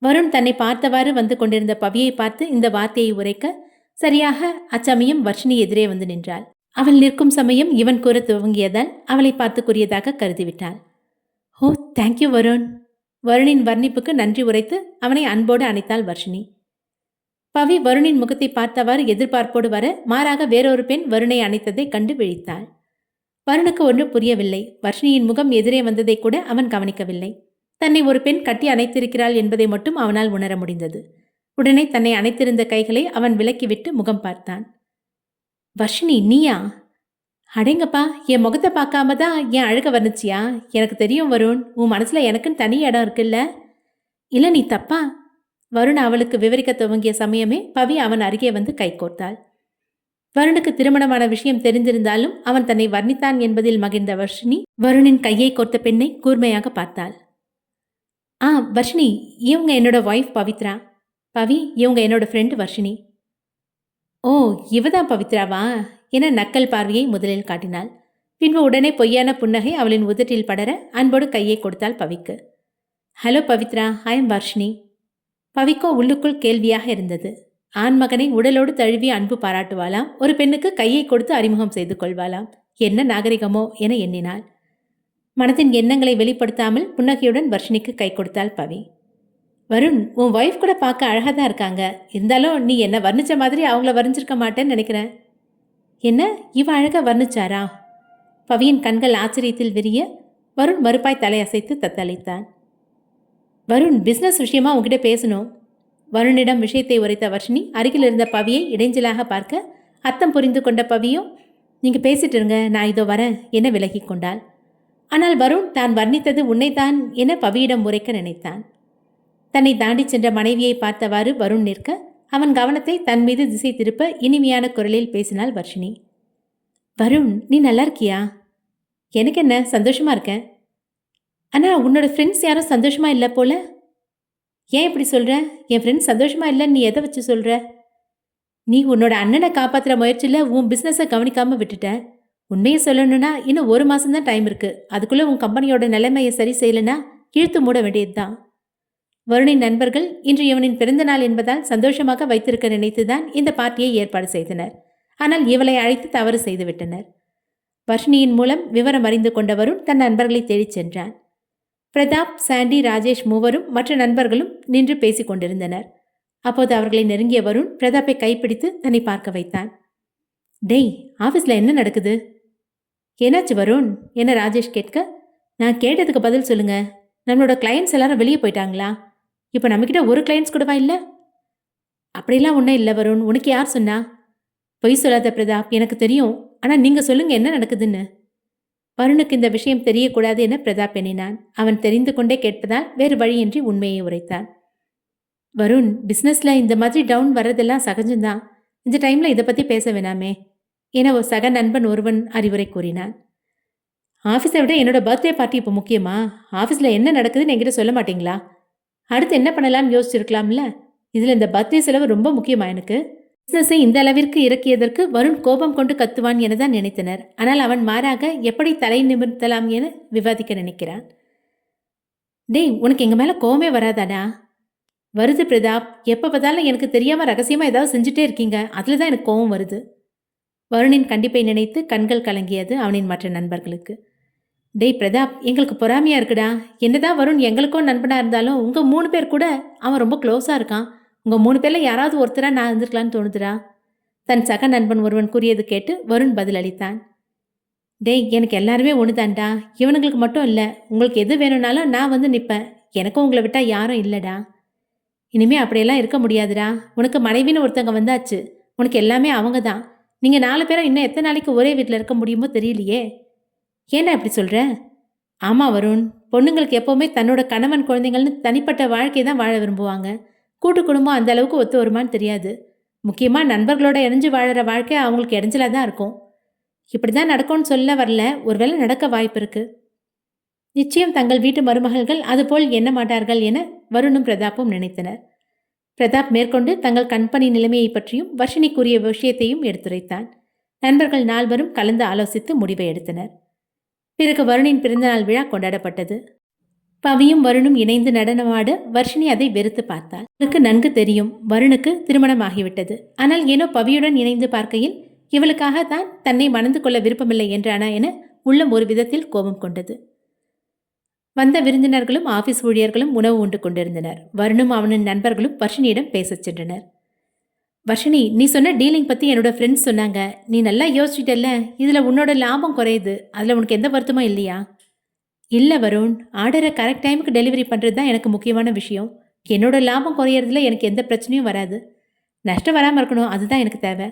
S1: வருண் தன்னை பார்த்தவாறு வந்து கொண்டிருந்த பவியை பார்த்து இந்த வார்த்தையை உரைக்க சரியாக அச்சமயம் வர்ஷினி எதிரே வந்து நின்றாள். அவள் நிற்கும் சமயம் இவன் கூற துவங்கியதால் அவளை பார்த்து கூறியதாக கருதிவிட்டாள். ஓ, தேங்க்யூ வருண். வருணின் வர்ணிப்புக்கு நன்றி உரைத்து அவனை அன்போடு அணைத்தாள் வர்ஷினி. பவி வருணின் முகத்தை பார்த்தவாறு எதிர்பார்ப்போடு வர மாறாக வேறொரு பெண் வருணை அணைத்ததை கண்டு விழித்தாள். வருணுக்கு ஒன்றும் புரியவில்லை. வர்ஷினியின் முகம் எதிரே வந்ததை கூட அவன் கவனிக்கவில்லை. தன்னை ஒரு பெண் கட்டி அணைத்திருக்கிறாள் என்பதை மட்டும் அவனால் உணர முடிந்தது. உடனே தன்னை அணைத்திருந்த கைகளை அவன் விலக்கிவிட்டு முகம் பார்த்தான். வர்ஷினி, நீயா? அடேங்கப்பா, என் முகத்தை பார்க்காம தான் என் அழக வர்ணிச்சியா? எனக்கு தெரியும் வருண், உன் மனசுல எனக்குன்னு தனி இடம் இருக்குல்ல. இல்லை, நீ தப்பா? வருண் அவளுக்கு விவரிக்க துவங்கிய சமயமே பவி அவன் அருகே வந்து கை கோர்த்தாள். வருணுக்கு திருமணமான விஷயம் தெரிந்திருந்தாலும் அவன் தன்னை வர்ணித்தான் என்பதில் மகிழ்ந்த வர்ஷினி வருணின் கையை கோர்த்த பெண்ணை கூர்மையாக பார்த்தாள். வர்ஷினி, இவங்க என்னோட ஒய்ஃப் பவித்ரா. பவி, இவங்க என்னோட ஃப்ரெண்டு வர்ஷினி. ஓ, இவதான் பவித்ராவா என நக்கல் பார்வையை முதலில் காட்டினாள். பின்பு உடனே பொய்யான புன்னகை அவளின் உதட்டில் படர அன்போடு கையை கொடுத்தாள் பவிக்கு. Hello Pavithra, I am Varshini. பவிக்கோ உள்ளுக்குள் கேள்வியாக இருந்தது. ஆண்மகனை உடலோடு தழுவி அன்பு பாராட்டுவாளாம், ஒரு பெண்ணுக்கு கையை கொடுத்து அறிமுகம் செய்து கொள்வாளாம். என்ன நாகரிகமோ என எண்ணினாள். மனத்தின் எண்ணங்களை வெளிப்படுத்தாமல் புன்னகையுடன் வர்ஷினிக்கு கை கொடுத்தாள் பவி. வருண், உன் ஒய்ஃப் கூட பார்க்க அழகாக தான் இருக்காங்க. இருந்தாலும் நீ என்ன வர்ணிச்ச மாதிரி அவங்கள வர்ணிச்சிருக்க மாட்டேன்னு நினைக்கிறேன். என்ன, இவ அழகாக வர்ணிச்சாரா? பவியின் கண்கள் ஆச்சரியத்தில் விரிய வருண் மறுப்பாய் தலையசைத்து தத்தளித்தான். வருண், பிஸ்னஸ் விஷயமா உங்ககிட்ட பேசணும். வருணிடம் விஷயத்தை உரைத்த வர்ஷினி அருகில் இருந்த பவியை இடைஞ்சலாக பார்க்க அர்த்தம் புரிந்து கொண்ட பவியும் நீங்கள் பேசிட்டு இருங்க, நான் இதோ வரேன் என விலகி கொண்டாள். ஆனால் வருண் தான் வர்ணித்தது உன்னைத்தான் என பவியிடம் உரைக்க நினைத்தான். தன்னை தாண்டி சென்ற மனைவியை பார்த்தவாறு வருண் நிற்க அவன் கவனத்தை தன் மீது திசை திருப்ப இனிமையான குரலில் பேசினாள் வர்ஷினி. வருண், நீ நல்லா இருக்கியா? எனக்கு என்ன, சந்தோஷமா இருக்கேன். ஆனால் உன்னோட ஃப்ரெண்ட்ஸ் யாரும் சந்தோஷமா இல்லை போல. ஏன் இப்படி சொல்கிற? என் ஃப்ரெண்ட்ஸ் சந்தோஷமா இல்லைன்னு நீ எதை வச்சு சொல்கிற? நீ உன்னோட அண்ணனை காப்பாற்றுற முயற்சியில் உன் பிஸ்னஸை கவனிக்காமல் விட்டுட்ட. உண்மையை சொல்லணும்னா இன்னும் 1 மாசம்தான் டைம் இருக்கு. அதுக்குள்ள உன் கம்பெனியோட நிலைமையை சரி செய்யலைன்னா இழுத்து மூட வேண்டியதுதான். வருணின் நண்பர்கள் இன்று இவனின் பிறந்த நாள் என்பதால் சந்தோஷமாக வைத்திருக்க நினைத்துதான் இந்த பார்ட்டியை ஏற்பாடு செய்தனர். ஆனால் இவளை அழைத்து தவறு செய்துவிட்டனர். வர்ஷினியின் மூலம் விவரம் அறிந்து கொண்ட வருண் தன் நண்பர்களை தேடிச் சென்றான். பிரதாப், சாண்டி, ராஜேஷ் மூவரும் மற்ற நண்பர்களும் நின்று பேசிக் கொண்டிருந்தனர். அப்போது அவர்களை நெருங்கிய வருண் பிரதாப்பை கைப்பிடித்து தன்னை பார்க்க வைத்தான். டேய், ஆஃபீஸில் என்ன நடக்குது? என்னாச்சு வருண் என ராஜேஷ் கேட்க, நான் கேட்டதுக்கு பதில் சொல்லுங்க. நம்மளோட கிளையண்ட்ஸ் எல்லாரும் வெளியே போயிட்டாங்களா? இப்போ நம்மக்கிட்ட ஒரு கிளையண்ட்ஸ் கூடவா இல்லை? அப்படிலாம் ஒன்றும் இல்லை வருண். உனக்கு யார் சொன்னா? பொய் சொல்லாத பிரதாப், எனக்கு தெரியும். ஆனால் நீங்கள் சொல்லுங்க என்ன நடக்குதுன்னு. வருணுக்கு இந்த விஷயம் தெரியக்கூடாது என பிரதாப் எண்ணினான். அவன் தெரிந்து கொண்டே கேட்பதால் வேறு வழியின்றி உண்மையை உரைத்தான். வருண், பிஸ்னஸில் இந்த மாதிரி டவுன் வர்றதெல்லாம் சகஜம்தான். இந்த டைமில் இதை பற்றி பேச வேணாமே என ஒரு சக நண்பன் ஒருவன் அறிவுரை கூறினான். ஆஃபீஸை விட என்னோட பர்த்டே பார்ட்டி இப்போ முக்கியமா? ஆஃபீஸில் என்ன நடக்குதுன்னு என்கிட்ட சொல்ல மாட்டீங்களா? அடுத்து என்ன பண்ணலான்னு யோசிச்சிருக்கலாம்ல. இதில் இந்த பர்த்டே செலவு ரொம்ப முக்கியமா எனக்கு? பிஸ்னஸை இந்த அளவிற்கு இறக்கியதற்கு வருண் கோபம் கொண்டு கத்துவான் என தான் நினைத்தனர். ஆனால் அவன் மாறாக எப்படி தலை நிமிர்த்தலாம் என விவாதிக்க நினைக்கிறான். டேய், உனக்கு எங்கள் மேலே கோவமே வராதாடா? வருது பிரதாப். எப்போ பார்த்தாலும் எனக்கு தெரியாமல் ரகசியமாக ஏதாவது செஞ்சுட்டே இருக்கீங்க. அதில் தான் எனக்கு கோவம் வருது. வருணின் கண்டிப்பை நினைத்து கண்கள் கலங்கியது அவனின் மற்ற நண்பர்களுக்கு. டேய் பிரதாப், எங்களுக்கு பொறாமையாக இருக்குடா. என்னதான் வருண் எங்களுக்கும் நண்பனாக இருந்தாலும் உங்கள் 3 பேர் கூட அவன் ரொம்ப க்ளோஸாக இருக்கான். உங்கள் 3 பேரில் யாராவது ஒருத்தராக நான் இருந்திருக்கலான்னு தோணுதுடா. தன் சக நண்பன் ஒருவன் கூறியது கேட்டு வருண் பதிலளித்தான். டேய், எனக்கு எல்லாருமே ஒன்று தான்டா. இவனுங்களுக்கு மட்டும் இல்லை. உங்களுக்கு எது வேணும்னாலும் நான் வந்து நிற்பேன். எனக்கும் உங்களை விட்டால் யாரும் இல்லைடா. இனிமே அப்படியெல்லாம் இருக்க முடியாதுடா. உனக்கு மனைவின்னு ஒருத்தங்க வந்தாச்சு. உனக்கு எல்லாமே அவங்க தான். நீங்கள் 4 பேரும் இன்னும் எத்தனை நாளைக்கு ஒரே வீட்டில் இருக்க முடியுமோ தெரியலையே. ஏன்டா இப்படி சொல்கிற? ஆமாம் வருண், பொண்ணுங்களுக்கு எப்போவுமே தன்னோட கணவன் குழந்தைங்கள்னு தனிப்பட்ட வாழ்க்கையை தான் வாழ விரும்புவாங்க. கூட்டு குடும்பம் அந்த அளவுக்கு ஒத்து வருமானு தெரியாது. முக்கியமாக நண்பர்களோட இணைஞ்சு வாழற வாழ்க்கை அவங்களுக்கு இடைஞ்சலாக தான் இருக்கும். இப்படி தான் நடக்கும்னு சொல்ல வரல, ஒருவேளை நடக்க வாய்ப்பு இருக்கு. நிச்சயம் தங்கள் வீட்டு மருமகள்கள் அதுபோல் எண்ண மாட்டார்கள் என வருணும் பிரதாப்பும் நினைத்தனர். பிரதாப் மேற்கொண்டு தங்கள் கம்பெனி நிலைமையை பற்றியும் வர்ஷினி கூறிய விஷயத்தையும் எடுத்துரைத்தான். நண்பர்கள் 4 கலந்து ஆலோசித்து முடிவை எடுத்தனர். பிறகு வருணின் பிறந்தநாள் விழா கொண்டாடப்பட்டது. பவியும் வருணும் இணைந்து நடனமாட வர்ஷினி அதை வெறுத்து பார்த்தாள். அவளுக்கு நன்கு தெரியும் வருணுக்கு திருமணம் ஆகிவிட்டது. ஆனால் ஏனோ பவியுடன் இணைந்து பார்க்கையில் இவளுக்காக தான் தன்னை மணந்து கொள்ள விருப்பமில்லை என்றானா என உள்ளம் ஒரு விதத்தில் கோபம் கொண்டது. வந்த விருந்தினர்களும் ஆபீஸ் ஊழியர்களும் உணவு உண்டு கொண்டிருந்தனர். வருணும் அவனின் நண்பர்களும் வர்ஷினியிடம் பேசச் சென்றனர். வர்ஷினி, நீ சொன்ன டீலிங் பற்றி என்னோட ஃப்ரெண்ட்ஸ் சொன்னாங்க. நீ நல்லா யோசிச்சிட்டல்ல. இதில் உன்னோட லாபம் குறையுது. அதில் உனக்கு எந்த வருத்தமும் இல்லையா? இல்லை வருண், ஆர்டரை கரெக்ட் டைமுக்கு டெலிவரி பண்ணுறது தான் எனக்கு முக்கியமான விஷயம். என்னோட லாபம் குறையிறதுல எனக்கு எந்த பிரச்சனையும் வராது. நஷ்டம் வராமல் இருக்கணும், அதுதான் எனக்கு தேவை.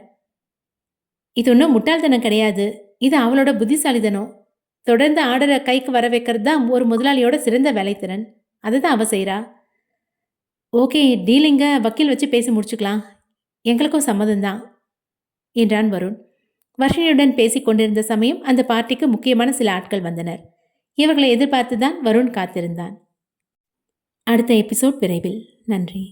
S1: இது ஒன்றும் முட்டாள்தனம் கிடையாது. இது அவளோட புத்திசாலித்தனம். தொடர்ந்து ஆர்டரை கைக்கு வர வைக்கிறது தான் ஒரு முதலாளியோட சிறந்த வேலைத்திறன். அதை தான் அவள் செய்கிறா. ஓகே, டீலிங்கை வக்கீல் வச்சு பேசி முடிச்சுக்கலாம். எங்களுக்கும் சம்மதம்தான் என்றான் வருண். வர்ஷினியுடன் பேசிக் கொண்டிருந்த சமயம் அந்த பார்ட்டிக்கு முக்கியமான சில ஆட்கள் வந்தனர். இவர்களை எதிர்பார்த்துதான் வருண் காத்திருந்தான். அடுத்த எபிசோட் விரைவில். நன்றி.